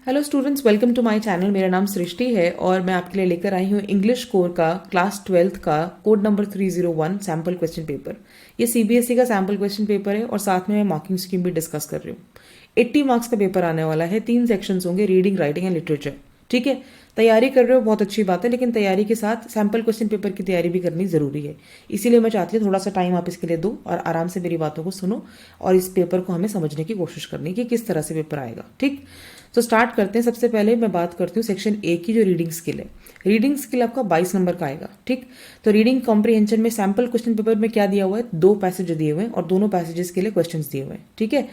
Hello students, welcome to my channel. मेरा नाम सृष्टि है और मैं आपके लिए लेकर आई हूँ इंग्लिश कोर का क्लास 12th का code number 301 sample question paper. ये सीबीएसई का सैम्पल क्वेश्चन पेपर है और साथ में मैं मार्किंग स्कीम भी डिस्कस कर रही हूँ। 80 मार्क्स का पेपर आने वाला है। 3 सेक्शंस होंगे, रीडिंग, राइटिंग एंड लिटरेचर। ठीक है, तैयारी कर रहे हो, बहुत अच्छी बात है, लेकिन तैयारी के साथ सैम्पल क्वेश्चन पेपर की तैयारी भी करनी जरूरी है। इसीलिए मैं चाहती हूँ थोड़ा सा टाइम आप इसके लिए दो और आराम से मेरी बातों को सुनो और इस पेपर को हमें समझने की कोशिश करनी कि किस तरह से पेपर आएगा। ठीक, तो स्टार्ट करते हैं। सबसे पहले मैं बात करती हूँ सेक्शन ए की, जो रीडिंग स्किल है। रीडिंग स्किल आपका 22 नंबर का आएगा। ठीक, तो रीडिंग कॉम्प्रिहेंशन में सैम्पल क्वेश्चन पेपर में क्या दिया हुआ है, 2 पैसेज दिए हुए हैं और दोनों पैसेजेस के लिए क्वेश्चंस दिए हुए हैं। ठीक है,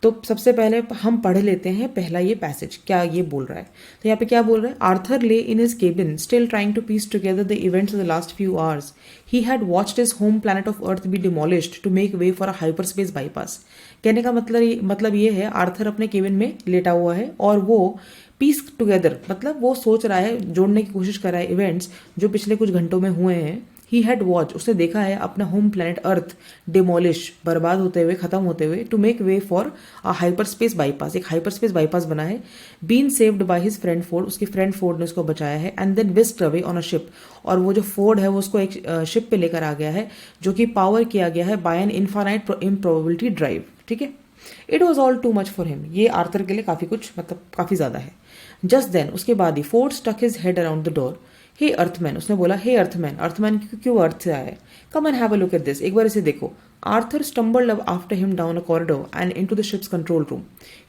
तो सबसे पहले हम पढ़ लेते हैं पहला ये पैसेज क्या ये बोल रहा है। तो यहाँ पे क्या बोल रहा है, Arthur lay in his cabin still trying to piece together the events of the last few hours. He had watched his home planet of Earth be demolished to make way for a hyperspace bypass. कहने का मतलब ये है, Arthur अपने cabin में लेटा हुआ है और वो पीस टुगेदर मतलब वो सोच रहा है, जोड़ने की कोशिश कर रहा है इवेंट्स जो पिछले कुछ घंटों में हुए हैं। ही हैड वॉच, उसने देखा है अपना होम प्लैनेट अर्थ डिमोलिश, बर्बाद होते हुए, खत्म होते हुए, to make way for a hyperspace bypass. एक हाइपरस्पेस बाईपास बना है। Been saved by his friend Ford, उसके फ्रेंड फोर्ड ने उसको बचाया है। And then whisked away on a ship, और वो जो फोर्ड है वो उसको एक शिप पे लेकर आ गया है जो कि पावर किया गया है bye an infinite improbability drive. ठीक है, it was all too much for him. ये आर्थर के लिए काफी कुछ, मतलब काफी ज्यादा है। जस्ट देन, उसके बाद ही, Ford stuck his head around the door. Hey earthman, उसने बोला हे अर्थमैन। अर्थमैन क्यों अर्थ से आया है? Come and have a look at this, एक बार इसे देखो। Arthur stumbled after him down a corridor and into the ships control room.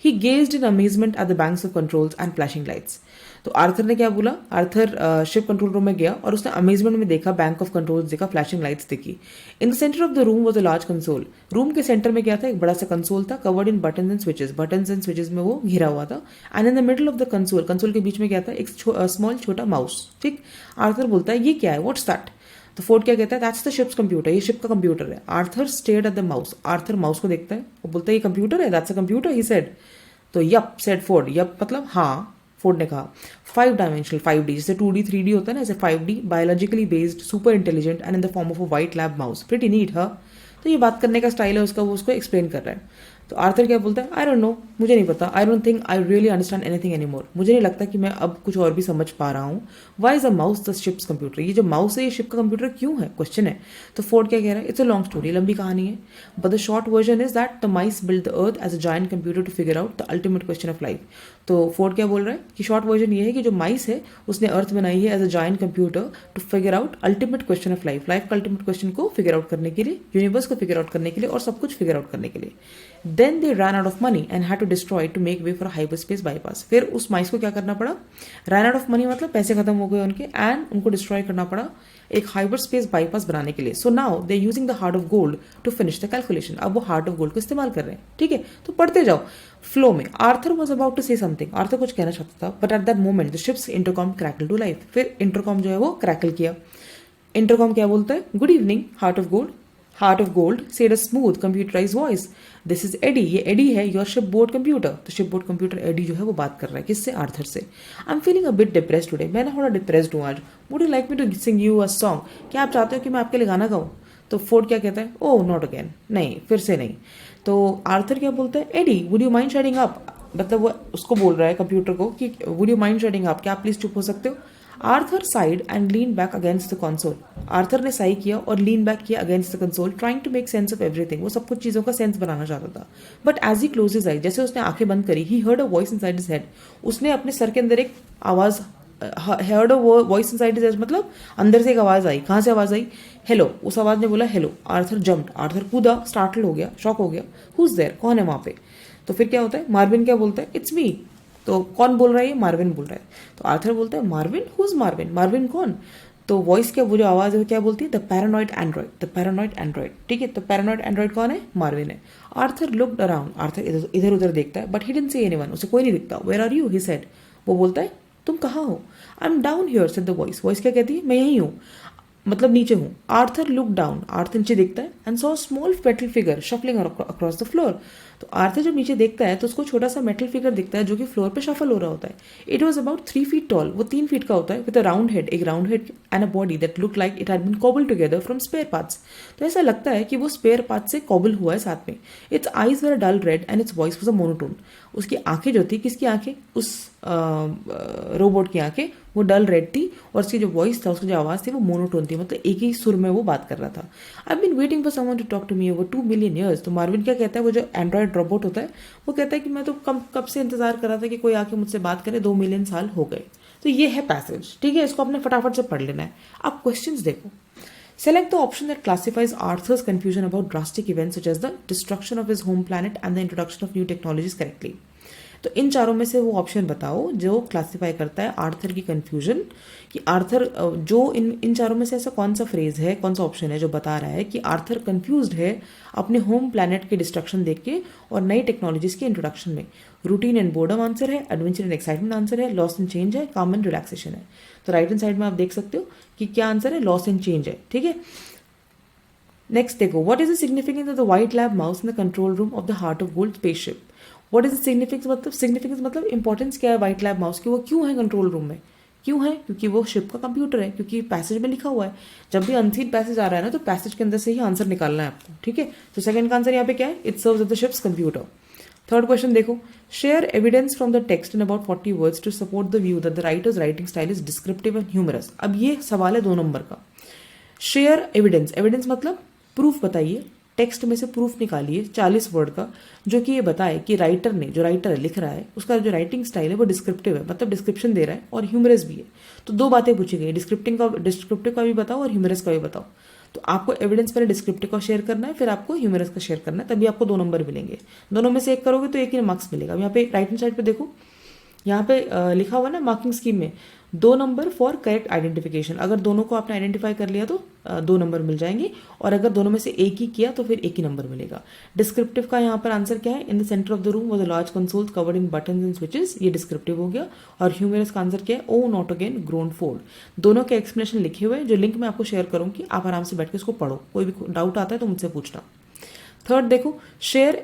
He gazed in amazement at the banks of controls and flashing lights. तो Arthur ने क्या बोला, Arthur ship control room में गया और उसने अमेजमेंट में देखा, बैंक ऑफ कंट्रोल्स देखा, फ्लैशिंग लाइट्स देखी। In the centre of the room was a large console. Room के सेंटर में क्या था, एक बड़ा सा कंसोल था, covered in button and switches. Button and switches में वो घिरा हुआ था। And in the middle of the console, console के बीच में क्या था, एक स्मॉल छोटा माउस। ठीक, आर्थर बोलता है ये क्या है, व्हाट्स दैट? तो फोर्ड क्या कहता है, दैट्स द शिप्स कंप्यूटर, ये शिप का कंप्यूटर है। Arthur stared at the mouse, Arthur mouse को देखता है, वो बोलता है ये कंप्यूटर है, that's a computer, he said. तो यप सेड फोर्ड, यप मतलब हाँ, फोर्ड ने कहा। 5 डायमेंशनल, 5D, जैसे 2D 3D होता है ना, ऐसे 5D, biologically based, super intelligent and in the form of a white lab mouse, pretty neat. हाँ, तो ये बात करने का स्टाइल है उसका, वो उसको एक्सप्लेन कर रहा है। तो आर्थर क्या बोलता है, आई डोंट नो, मुझे नहीं पता, I don't think I really understand anything anymore, मुझे नहीं लगता कि मैं अब कुछ और भी समझ पा रहा हूँ। Why is a mouse the ship's computer, ये जो माउस है ये शिप का कंप्यूटर क्यों है, क्वेश्चन है। तो फोर्ड क्या कह रहा है, इट्स अ लॉन्ग स्टोरी, लंबी कहानी है, but the short version is that the mice build the Earth as a giant computer to figure out the ultimate question of life. तो फोर्ड क्या बोल रहा है कि शॉर्ट वर्जन ये है कि जो माइस है उसने अर्थ बनाई है as a giant computer to figure out ultimate question of life, life का अल्टीमेट क्वेश्चन को फिगर आउट करने के लिए, यूनिवर्स को फिगर आउट करने के लिए और सब कुछ फिगर आउट करने के लिए। Then they run out of money and had to destroy to make way for hyperspace bypass. फिर उस माइस को क्या करना पड़ा, रन आउट ऑफ मनी मतलब पैसे खत्म हो गए उनके, एंड उनको डिस्ट्रॉय करना पड़ा एक हाइपरस्पेस बाईपास बनाने के लिए। So now they using the Heart of Gold to finish the calculation. अब वो हार्ट ऑफ गोल्ड को इस्तेमाल कर रहे हैं। ठीक है, तो पढ़ते जाओ फ्लो में। Arthur was about to say something, Arthur कुछ कहना चाहता था, but at that moment the ship's intercom crackle to life. फिर इंटरकॉम जो है वो क्रैकल किया। इंटरकॉम क्या बोलता है, good evening heart of gold. Heart of gold said a smooth computerize voice, this is Eddie, ये एडी है, योर शिप बोर्ड कंप्यूटर। तो शिप बोर्ड कंप्यूटर एडी जो है वो बात कर रहा है, किससे, आर्थर से। I am feeling a bit depressed today, मैं ना थोड़ा डिप्रेस्ड हूँ आज। Would you like me to sing you a song, क्या आप चाहते हो कि मैं आपके लिए गाना गाऊँ? तो फोर्ड क्या कहता है, ओह नॉट अगेन, नहीं फिर से नहीं। तो आर्थर क्या बोलता है, Eddie would you mind shutting up, मतलब वो उसको बोल रहा है कंप्यूटर को कि would you mind shutting up, क्या आप प्लीज चुप हो सकते हो। Arthur sighed and lean back against the console, Arthur ने साई किया और लीन बैक किया against the console, trying to make sense of everything, वो सब कुछ चीजों का सेंस बनाना चाहता था। But as he close his आई, जैसे उसने आंखें बंद करी, he heard a voice inside his head, उसने अपने सर के अंदर एक आवाज, heard a voice inside his head मतलब अंदर से एक आवाज आई। कहां से आवाज आई, हेलो, उस आवाज ने बोला हेलो। आर्थर जम्प्ड, आर्थर कूदा, स्टार्टल हो गया, शॉक हो गया। हुज देयर, कौन है वहां पे? तो फिर क्या होता है, मार्विन क्या बोलता है, इट्स मी। तो कौन बोल रहा है, ये मार्विन बोल रहा है। तो आर्थर बोलता है मार्विन, हुज मार्विन, मार्विन कौन? तो वॉइस क्या, वो जो आवाज है वो क्या बोलती है, the paranoid Android, the paranoid Android. ठीक है, तो पैरानॉइड एंड्रॉइड कौन है, मार्विन है। आर्थर लुक्ड अराउंड, आर्थर इधर उधर देखता है, but he didn't see anyone, उसे कोई नहीं दिखता। Where are you, he said, वो बोलता है तुम कहाँ हो। I am down here said the voice, voice क्या कहती है, मैं यहीं हूँ, मतलब नीचे हूँ। आर्थर लुक डाउन, आर्थर नीचे देखता है, and saw small petal figure shuffling across the floor. तो आर्थर जब नीचे देखता है तो उसको छोटा सा मेटल फिगर दिखता है जो कि फ्लोर पे शफल हो रहा होता है. It was about 3 feet tall, वो 3 feet का होता है, विद अ राउंड हेड, एक round head and a body that look like it had been cobbled together from spare parts. तो ऐसा लगता है कि वो स्पेयर पार्ट से कॉबल हुआ है साथ में. Its eyes were dull red and its voice was a monotone. उसकी आंखें जो थी, किसकी आंखें, उस रोबोट की आंखें, वो डल रेड थी और उसकी जो वॉइस था, उसकी जो आवाज़ थी वो मोनोटोन थी, मतलब एक ही सुर में वो बात कर रहा था. I been waiting for someone to talk to me over 2 million years. तो मार्विन क्या कहता है, वो जो एंड्रॉयड रोबोट होता है वो कहता है कि मैं तो कब से इंतजार कर रहा था कि कोई आके मुझसे बात करे, 2 million साल हो गए. तो ये है पैसेज, ठीक है, इसको आपने फटाफट से पढ़ लेना है. अब क्वेश्चंस देखो. Select the option that classifies Arthur's confusion about drastic events such as the destruction of his home planet and the introduction of new technologies correctly. तो इन चारों में से वो ऑप्शन बताओ जो क्लासिफाई करता है आर्थर की कंफ्यूजन, कि आर्थर जो इन चारों में से ऐसा कौन सा फ्रेज है, कौन सा ऑप्शन है जो बता रहा है कि आर्थर कंफ्यूज्ड है अपने होम प्लैनेट के डिस्ट्रक्शन देख के और नई टेक्नोलॉजीज के इंट्रोडक्शन में. रूटीन एंड बोर्डम आंसर है, एडवेंचर एंड एक्साइटमेंट आंसर है, लॉस एंड चेंज है, काम एंड रिलैक्सेशन है. तो राइट हैंड साइड में आप देख सकते हो कि क्या आंसर है, लॉस एंड चेंज है. ठीक है, नेक्स्ट देखो. What is the significance of the white lab mouse in the control room of the Heart of gold spaceship. What is the significance मतलब इंपॉर्टेंस क्या है व्हाइट लैब माउस की, वो क्यों है कंट्रोल रूम में, क्यों है, क्योंकि वो शिप का कंप्यूटर है, क्योंकि पैसेज में लिखा हुआ है. जब भी अनसीन पैसेज आ रहा है ना, तो पैसेज के अंदर से ही आंसर निकालना है आपको. ठीक है, तो सेकंड का आंसर यहाँ पे क्या है, it serves as the ship's computer. Third question देखो. Share evidence from the text in about 40 words to support the view that the writer's writing style is descriptive and humorous. अब ये सवाल है 2 नंबर का. शेयर एविडेंस, एविडेंस मतलब proof बताइए, text में से प्रूफ निकालिए 40 वर्ड का, जो कि ये बताए कि राइटर ने, जो राइटर लिख रहा है, उसका जो राइटिंग स्टाइल है वो डिस्क्रिप्टिव है, मतलब डिस्क्रिप्शन दे रहा है, और ह्यूमरस भी है. तो 2 बातें पूछी गई, डिस्क्रिप्टिव का भी बताओ और ह्यूमरस का भी बताओ. तो आपको एविडेंस पहले डिस्क्रिप्टिव का शेयर करना है, फिर आपको ह्यूमरस का शेयर करना है, तभी आपको 2 नंबर मिलेंगे. दोनों में से एक करोगे तो एक ही मार्क्स मिलेगा. यहाँ पे राइट हैंड साइड पे देखो, यहाँ पे लिखा हुआ ना मार्किंग स्कीम में 2 नंबर फॉर करेक्ट आइडेंटिफिकेशन. अगर दोनों को आपने आइडेंटिफाई कर लिया तो 2 नंबर मिल जाएंगे, और अगर दोनों में से एक ही किया तो फिर एक ही नंबर मिलेगा. डिस्क्रिप्टिव का यहाँ पर आंसर क्या है, in the centre of the room was a large console covered in buttons and switches. ये डिस्क्रिप्टिव हो गया. और ह्यूमरस का आंसर क्या है, oh not again grown fold. दोनों के एक्सप्लेनेशन लिखे हुए हैं, जो लिंक मैं आपको शेयर करूंगी, आप आराम से बैठ के इसको पढ़ो. कोई भी डाउट आता है तो मुझसे पूछना. थर्ड देखो, शेयर.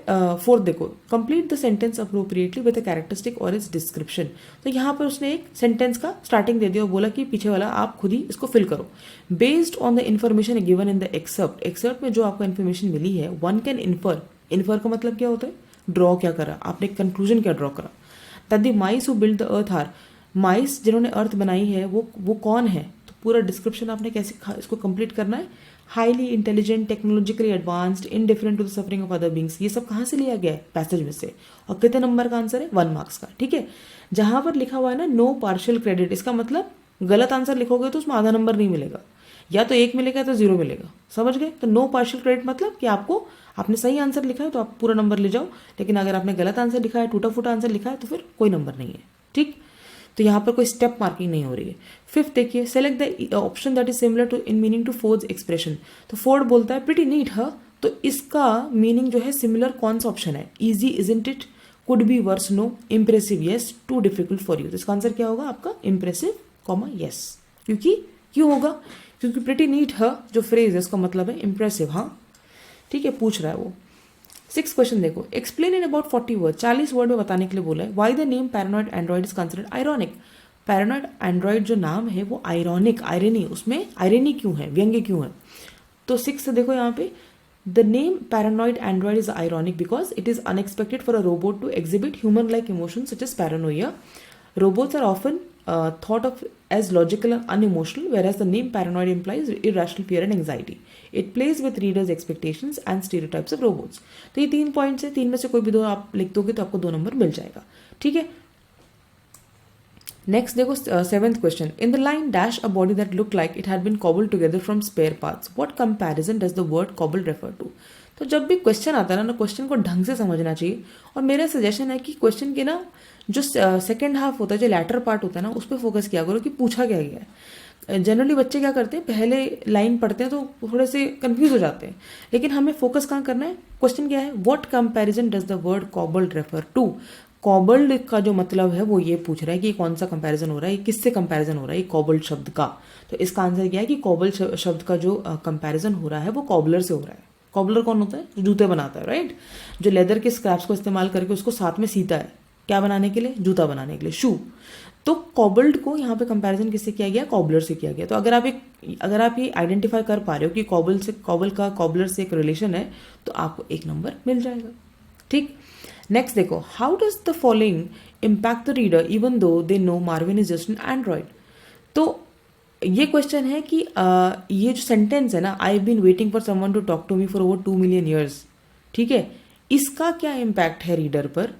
फोर्थ देखो, complete the sentence appropriately with a characteristic और इट्स डिस्क्रिप्शन. तो यहाँ पर उसने एक सेंटेंस का स्टार्टिंग दे दिया और बोला कि पीछे वाला आप खुद ही इसको फिल करो. Based on the information given in the excerpt, excerpt में जो आपको इन्फॉर्मेशन मिली है, वन कैन इन्फर. इन्फर का मतलब क्या होता है, ड्रॉ क्या करा आपने, कंक्लूजन क्या ड्रॉ करा. That the mice who build the earth are, mice जिन्होंने अर्थ बनाई है वो कौन है. तो पूरा डिस्क्रिप्शन आपने कैसे इसको कंप्लीट करना है. Highly intelligent, technologically advanced, indifferent to the suffering of other beings. ये सब कहाँ से लिया गया है, पैसेज में से. और कितने नंबर का आंसर है, 1 मार्क्स का. ठीक है, जहां पर लिखा हुआ है ना नो पार्शियल क्रेडिट, इसका मतलब गलत आंसर लिखोगे तो उसमें आधा नंबर नहीं मिलेगा, या तो 1 मिलेगा तो 0 मिलेगा. समझ गए. तो नो पार्शियल क्रेडिट मतलब कि आपने सही आंसर लिखा है तो आप पूरा नंबर ले जाओ, लेकिन अगर आपने गलत आंसर लिखा है, टूटा फूटा आंसर लिखा है, तो फिर कोई नंबर नहीं है. ठीक, तो यहाँ पर कोई स्टेप मार्किंग नहीं हो रही है. फिफ्थ देखिए, select the option that is similar to in meaning to Ford's expression. तो फोर्ड बोलता है प्रिटी नीट ह, तो इसका मीनिंग जो है सिमिलर कौन सा ऑप्शन है, easy isn't it, could be worse no, impressive yes, too difficult for you. तो इसका आंसर क्या होगा आपका, इम्प्रेसिव कॉमा यस. क्यों होगा, क्योंकि प्रिटी नीट ह जो फ्रेज है उसका मतलब है इम्प्रेसिव. हाँ ठीक है, पूछ रहा है वो. 6th क्वेश्चन देखो, explain in about 40 word, 40 word में बताने के लिए बोला है. Why the name paranoid android is considered ironic. Paranoid Android जो नाम है वो आयरॉनिक, आयरनी, उसमें आयरनी क्यों है, व्यंग्य क्यों है. तो 6 देखो यहाँ पे, the name paranoid android is ironic because it is unexpected for a robot to exhibit human like emotion such as paranoia. Robots are often thought of as logical and unemotional, whereas the name paranoid implies irrational fear and anxiety. It plays with readers' expectations and stereotypes of robots. तो ये 3 points है, 3 में से कोई भी 2 आप लिख दोगे तो आपको 2 नंबर मिल जाएगा. ठीक है, नेक्स्ट देखो 7th question. In the line dash a body that look like it had been cobbled together from spare parts, what comparison does the word cobbled refer to. तो जब भी क्वेश्चन आता है ना, क्वेश्चन को ढंग से समझना चाहिए. और मेरा सजेशन है कि क्वेश्चन के ना जो सेकेंड हाफ होता है, जो लैटर पार्ट होता है ना, उस पर फोकस किया करो कि पूछा क्या गया है. जनरली बच्चे क्या करते हैं, पहले लाइन पढ़ते हैं तो थोड़े से कंफ्यूज हो जाते हैं, लेकिन हमें फोकस कहाँ करना है. क्वेश्चन क्या है, what comparison does the word cobbled refer to. Cobbled का जो मतलब है वो ये पूछ रहा है कि कौन सा कंपैरिजन हो रहा है, किससे कंपैरिजन हो रहा है, कॉबल्ड शब्द का. तो इसका आंसर क्या है कि कॉबल्ड शब्द का जो कंपैरिजन हो रहा है वो कॉबलर से हो रहा है. कॉबलर कौन होता है? जो जूते बनाता है, राइट? जो लेदर के स्क्रैप्स को इस्तेमाल करके उसको साथ में सीता है, क्या बनाने के लिए? जूता बनाने के लिए, शू। तो कॉबल्ड को यहाँ पे कंपैरिजन किससे किया गया? कॉबलर से किया गया। तो अगर आप ये आइडेंटिफाई कर पा रहे हो कि कॉबल का कॉबलर से एक रिलेशन है, तो आपको 1 नंबर मिल जाएगा। ठीक, नेक्स्ट देखो, how does the following impact the reader even though they know Marvin is just an Android. तो ये क्वेश्चन है कि ये जो सेंटेंस है ना, I have been waiting for someone to talk to me for over 2 million years, ठीक है, इसका क्या इम्पैक्ट है रीडर पर,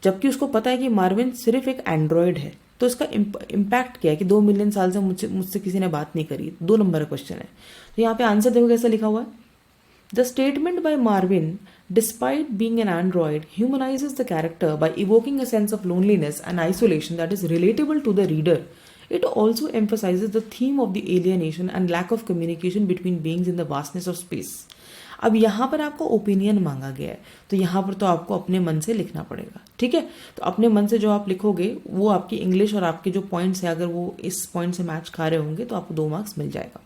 जबकि उसको पता है कि मार्विन सिर्फ एक एंड्रॉयड है। तो इसका इम्पैक्ट क्या है कि 2 मिलियन साल से मुझसे किसी ने बात नहीं करी। 2 नंबर का क्वेश्चन है। तो यहाँ पे आंसर देखो कैसा लिखा हुआ है, the statement by Marvin despite being an android humanizes the character by evoking a sense of loneliness and isolation that is relatable to the reader. It also emphasizes the theme of the alienation and lack of communication between beings in the vastness of space. अब यहाँ पर आपको opinion मांगा गया है, तो यहाँ पर तो आपको अपने मन से लिखना पड़ेगा, ठीक है। तो अपने मन से जो आप लिखोगे वो आपकी इंग्लिश और आपके जो पॉइंट्स है, अगर वो इस पॉइंट से मैच खा रहे होंगे तो आपको 2 मार्क्स मिल जाएगा।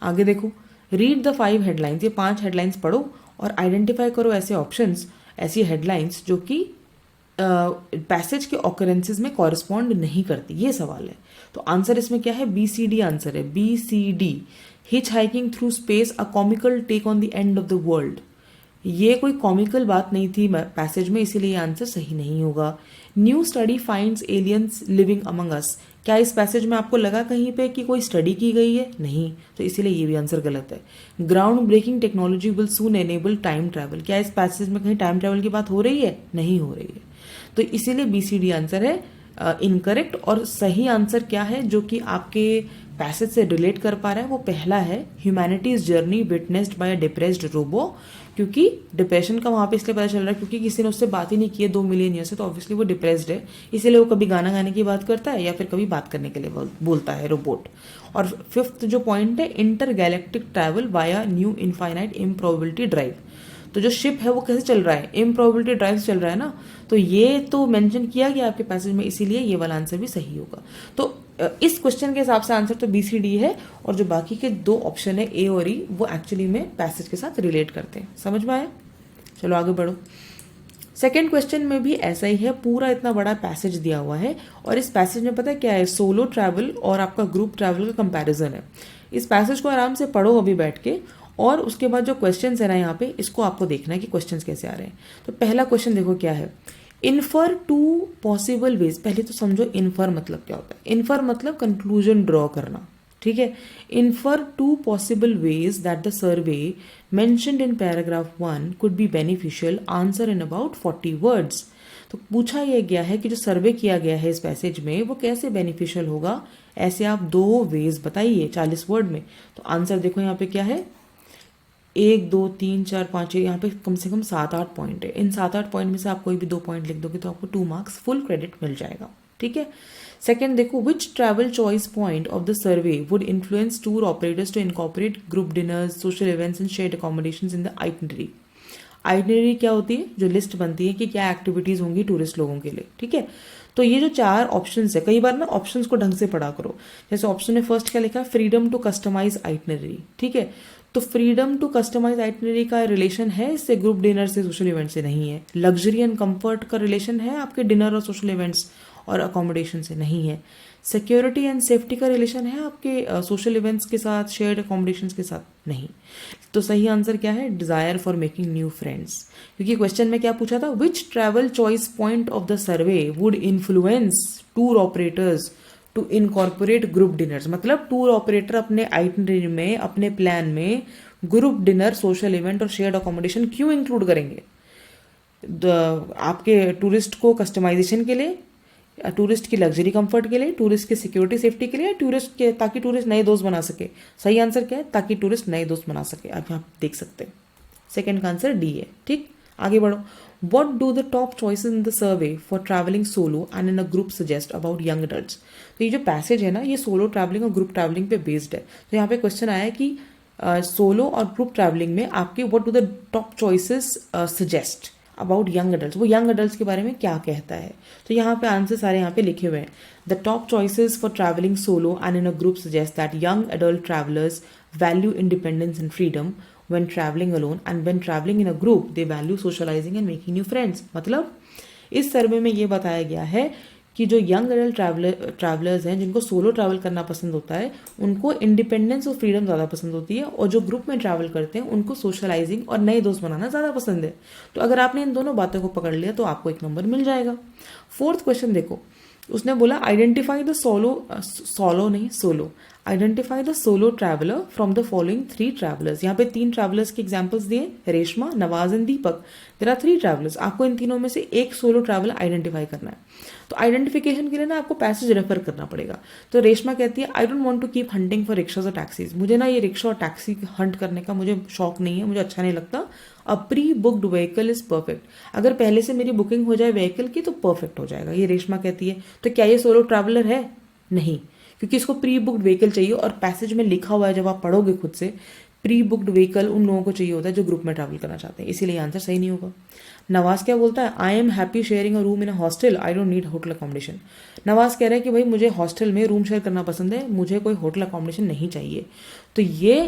आगे देखो, रीड द 5 हेडलाइंस, ये 5 हेडलाइंस पढ़ो और आइडेंटिफाई करो ऐसे ऑप्शंस, ऐसी हेडलाइंस जो कि पैसेज के ऑकरेंसेज में कॉरेस्पॉन्ड नहीं करती, ये सवाल है। तो आंसर इसमें क्या है? BCD आंसर है, BCD। Hitchhiking through space a comical take on the end of the world, ये कोई कॉमिकल बात नहीं थी पैसेज में, इसीलिए ये आंसर सही नहीं होगा। New study finds aliens living among us, क्या इस पैसेज में आपको लगा कहीं पे कि कोई स्टडी की गई है? नहीं, तो इसीलिए ये भी आंसर गलत है। Ground breaking technology will soon enable time travel, क्या इस पैसेज में कहीं टाइम ट्रैवल की बात हो रही है? नहीं हो रही है, तो इसीलिए BCD आंसर है इनकरेक्ट। और सही आंसर क्या है जो कि आपके पैसेज से रिलेट कर पा रहा है? वो पहला है, humanity's journey witnessed by a depressed robo, क्योंकि डिप्रेशन का वहां पे इसलिए पता चल रहा है क्योंकि किसी ने उससे बात ही नहीं की है 2 मिलियन ईयर से, तो ऑब्वियसली वो डिप्रेस्ड है, इसीलिए वो कभी गाना गाने की बात करता है या फिर कभी बात करने के लिए बोलता है रोबोट। और 5th जो पॉइंट है, intergalactic travel via new infinite improbability drive, तो जो शिप है वो कैसे चल रहा है? इम्प्रोबेबिलिटी ड्राइव से चल रहा है ना, तो ये तो मेंशन किया गया आपके पैसेज में, इसीलिए ये वाला आंसर भी सही होगा। तो इस क्वेश्चन के हिसाब से आंसर तो BCD है, और जो बाकी के 2 ऑप्शन है A और E, वो एक्चुअली में पैसेज के साथ रिलेट करते हैं। समझ में आया? चलो आगे बढ़ो। सेकेंड क्वेश्चन में भी ऐसा ही है, पूरा इतना बड़ा पैसेज दिया हुआ है और इस पैसेज में पता है क्या है? सोलो ट्रैवल और आपका ग्रुप ट्रैवल का कंपैरिजन है। इस पैसेज को आराम से पढ़ो अभी बैठ के, और उसके बाद जो क्वेश्चंस है ना यहाँ पे, इसको आपको देखना है कि क्वेश्चंस कैसे आ रहे हैं। तो पहला क्वेश्चन देखो क्या है, इन्फर 2 पॉसिबल वेज। पहले तो समझो इन्फर मतलब क्या होता है। इन्फर मतलब कंक्लूजन ड्रॉ करना, ठीक है। Infer 2 possible ways that the survey mentioned in paragraph 1 could be beneficial, answer in about 40 words. तो पूछा यह गया है कि जो सर्वे किया गया है इस पैसेज में वो कैसे बेनिफिशियल होगा, ऐसे आप 2 वेज बताइए 40 वर्ड में। तो आंसर देखो यहाँ पे क्या है, 1 2 3 4 5 यहाँ पे कम से कम 7-8 पॉइंट है। इन 7-8 पॉइंट में से आप कोई भी 2 पॉइंट लिख दोगे तो आपको 2 मार्क्स फुल क्रेडिट मिल जाएगा, ठीक है। सेकेंड देखो, which travel choice point of the survey would influence tour operators to incorporate group dinners, social events and shared accommodations in the itinerary. Itinerary क्या होती है? जो लिस्ट बनती है कि क्या एक्टिविटीज होंगी टूरिस्ट लोगों के लिए, ठीक है। तो ये जो 4 ऑप्शंस है, कई बार ना ऑप्शंस को ढंग से पढ़ा करो। जैसे ऑप्शन में फर्स्ट क्या लिखा है, फ्रीडम टू कस्टमाइज आइटनरी, ठीक है। तो फ्रीडम टू कस्टमाइज आइटनरी का रिलेशन है इससे, ग्रुप डिनर से, सोशल इवेंट से नहीं है। लग्जरी एंड कंफर्ट का रिलेशन है आपके डिनर और सोशल इवेंट्स और अकोमोडेशन से नहीं है। सिक्योरिटी एंड सेफ्टी का रिलेशन है आपके सोशल इवेंट्स के साथ, शेयर्ड अकोमोडेशन के साथ नहीं। तो सही आंसर क्या है, desire for making new friends, क्योंकि क्वेश्चन में क्या पूछा था, which travel choice point of the survey would influence tour operators to incorporate group dinners. मतलब टूर ऑपरेटर अपने आइटनरी में, अपने प्लान में ग्रुप डिनर, सोशल इवेंट और शेयर्ड अकोमोडेशन क्यों इंक्लूड करेंगे? आपके टूरिस्ट को कस्टमाइजेशन के लिए, टूरिस्ट की लग्जरी कंफर्ट के लिए, टूरिस्ट की सिक्योरिटी सेफ्टी के लिए, टूरिस्ट के ताकि टूरिस्ट नए दोस्त बना सके। सही आंसर क्या है, ताकि टूरिस्ट नए दोस्त बना सके। आप यहाँ देख सकते हैं सेकेंड का आंसर D है, ठीक। आगे बढ़ो, What do the top choices in the survey for traveling solo and in a group suggest about young adults? तो ये जो पैसेज है ना, ये सोलो ट्रैवलिंग और ग्रुप ट्रैवलिंग पे बेस्ड है। तो यहाँ पे क्वेश्चन आया है कि सोलो और ग्रुप ट्रैवलिंग में आपके what do the top choices suggest about young adults, वो यंग एडल्ट्स के बारे में क्या कहता है। तो यहाँ पे आंसर सारे यहाँ पे लिखे हुए हैं। The top choices for travelling solo and in a group suggest that young adult travellers value independence and freedom, when travelling alone and when travelling in a group they value socialising and making new friends. मतलब इस सर्वे में ये बताया गया है कि जो young adult travellers हैं जिनको सोलो ट्रैवल करना पसंद होता है उनको इंडिपेंडेंस और फ्रीडम ज़्यादा पसंद होती है, और जो ग्रुप में ट्रैवल करते हैं उनको सोशलाइजिंग और नए दोस्त बनाना ज़्यादा पसंद है। तो अगर आपने इन दोनों बातों को पकड़ लिया तो आपको 1 नंबर मिल जाएगा। 4th क्वेश्चन देखो, उसने बोला identify the solo identify the solo traveller from the following 3 travellers. यहाँ पे 3 ट्रैवलर्स के एग्जाम्पल्स दिए, Reshma, Nawaz and Deepak. There are 3 travellers. आपको इन तीनों में से एक सोलो ट्रैवलर आइडेंटिफाई करना है। तो आइडेंटिफिकेशन के लिए ना आपको पैसेज रेफर करना पड़ेगा। तो रेशमा कहती है I don't want to keep hunting for rickshaws और टैक्सीज। मुझे ना ये रिक्शा और टैक्सी हंट करने का मुझे शौक नहीं है, मुझे अच्छा नहीं लगता। अ pre booked vehicle is perfect. अगर पहले से मेरी बुकिंग हो जाए व्हीकल की तो परफेक्ट हो जाएगा, ये रेशमा कहती है। तो क्या ये सोलो ट्रैवलर है? नहीं, क्योंकि इसको प्री बुक्ड व्हीकल चाहिए, और पैसेज में लिखा हुआ है जब आप पढ़ोगे खुद से, प्री बुक्ड व्हीकल उन लोगों को चाहिए होता है जो ग्रुप में ट्रैवल करना चाहते हैं, इसीलिए आंसर सही नहीं होगा। नवाज क्या बोलता है, I am happy sharing a room in a hostel, I don't need hotel accommodation. Nawaz कह रहा है कि भाई मुझे हॉस्टल में रूम शेयर करना पसंद है, मुझे कोई होटल अकोमोडेशन नहीं चाहिए। तो ये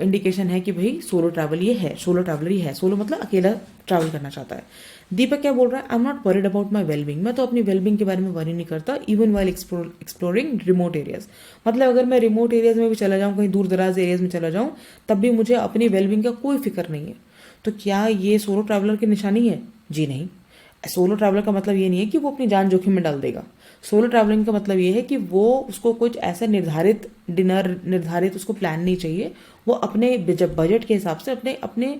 इंडिकेशन है कि भाई सोलो ट्रैवल ये है, सोलो ट्रैवलर ही है। सोलो मतलब अकेला ट्रैवल करना चाहता है। दीपक क्या बोल रहा है, I am not worried about my wellbeing. मैं तो अपनी वेलबिंग के बारे में वरी नहीं करता, even while exploring remote areas. मतलब अगर मैं रिमोट एरियाज में भी चला जाऊँ, कहीं दूर दराज एरियाज में चला जाऊँ, तब भी मुझे अपनी वेलबिंग का कोई फिक्र नहीं है। तो क्या ये सोलो ट्रैवलर की निशानी है? जी नहीं। सोलो ट्रैवलर का मतलब ये नहीं है कि वो अपनी जान जोखिम में डाल देगा। सोलो ट्रैवलिंग का मतलब ये है कि वो उसको कुछ ऐसा निर्धारित उसको प्लान नहीं चाहिए। वो अपने बजट के हिसाब से, अपने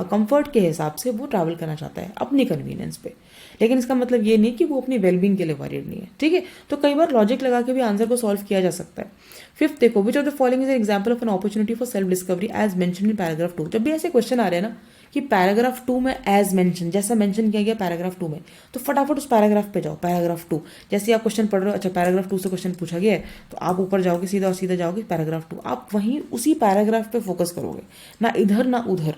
कंफर्ट के हिसाब से वो ट्रैवल करना चाहता है, अपनी कन्वीनियंस पे। लेकिन इसका मतलब ये नहीं कि वो अपनी वेलबींग के लिए वरीड नहीं है, ठीक है। तो कई बार लॉजिक लगा के भी आंसर को सॉल्व किया जा सकता है। 5th देखो, which of the following is an example of an opportunity for self discovery as mention in paragraph 2। जब भी ऐसे क्वेश्चन आ रहे हैं ना कि पैराग्राफ 2 में एज मेंशन, जैसा मेंशन किया गया पैराग्राफ 2 में, तो फटाफट उस पैराग्राफ पे जाओ। पैराग्राफ 2 जैसे आप क्वेश्चन पढ़ रहे हो, अच्छा पैराग्राफ 2 से क्वेश्चन पूछा गया है, तो आप ऊपर जाओगे सीधा और सीधा जाओगे पैराग्राफ 2। आप वहीं उसी पैराग्राफ पे फोकस करोगे, ना इधर ना उधर,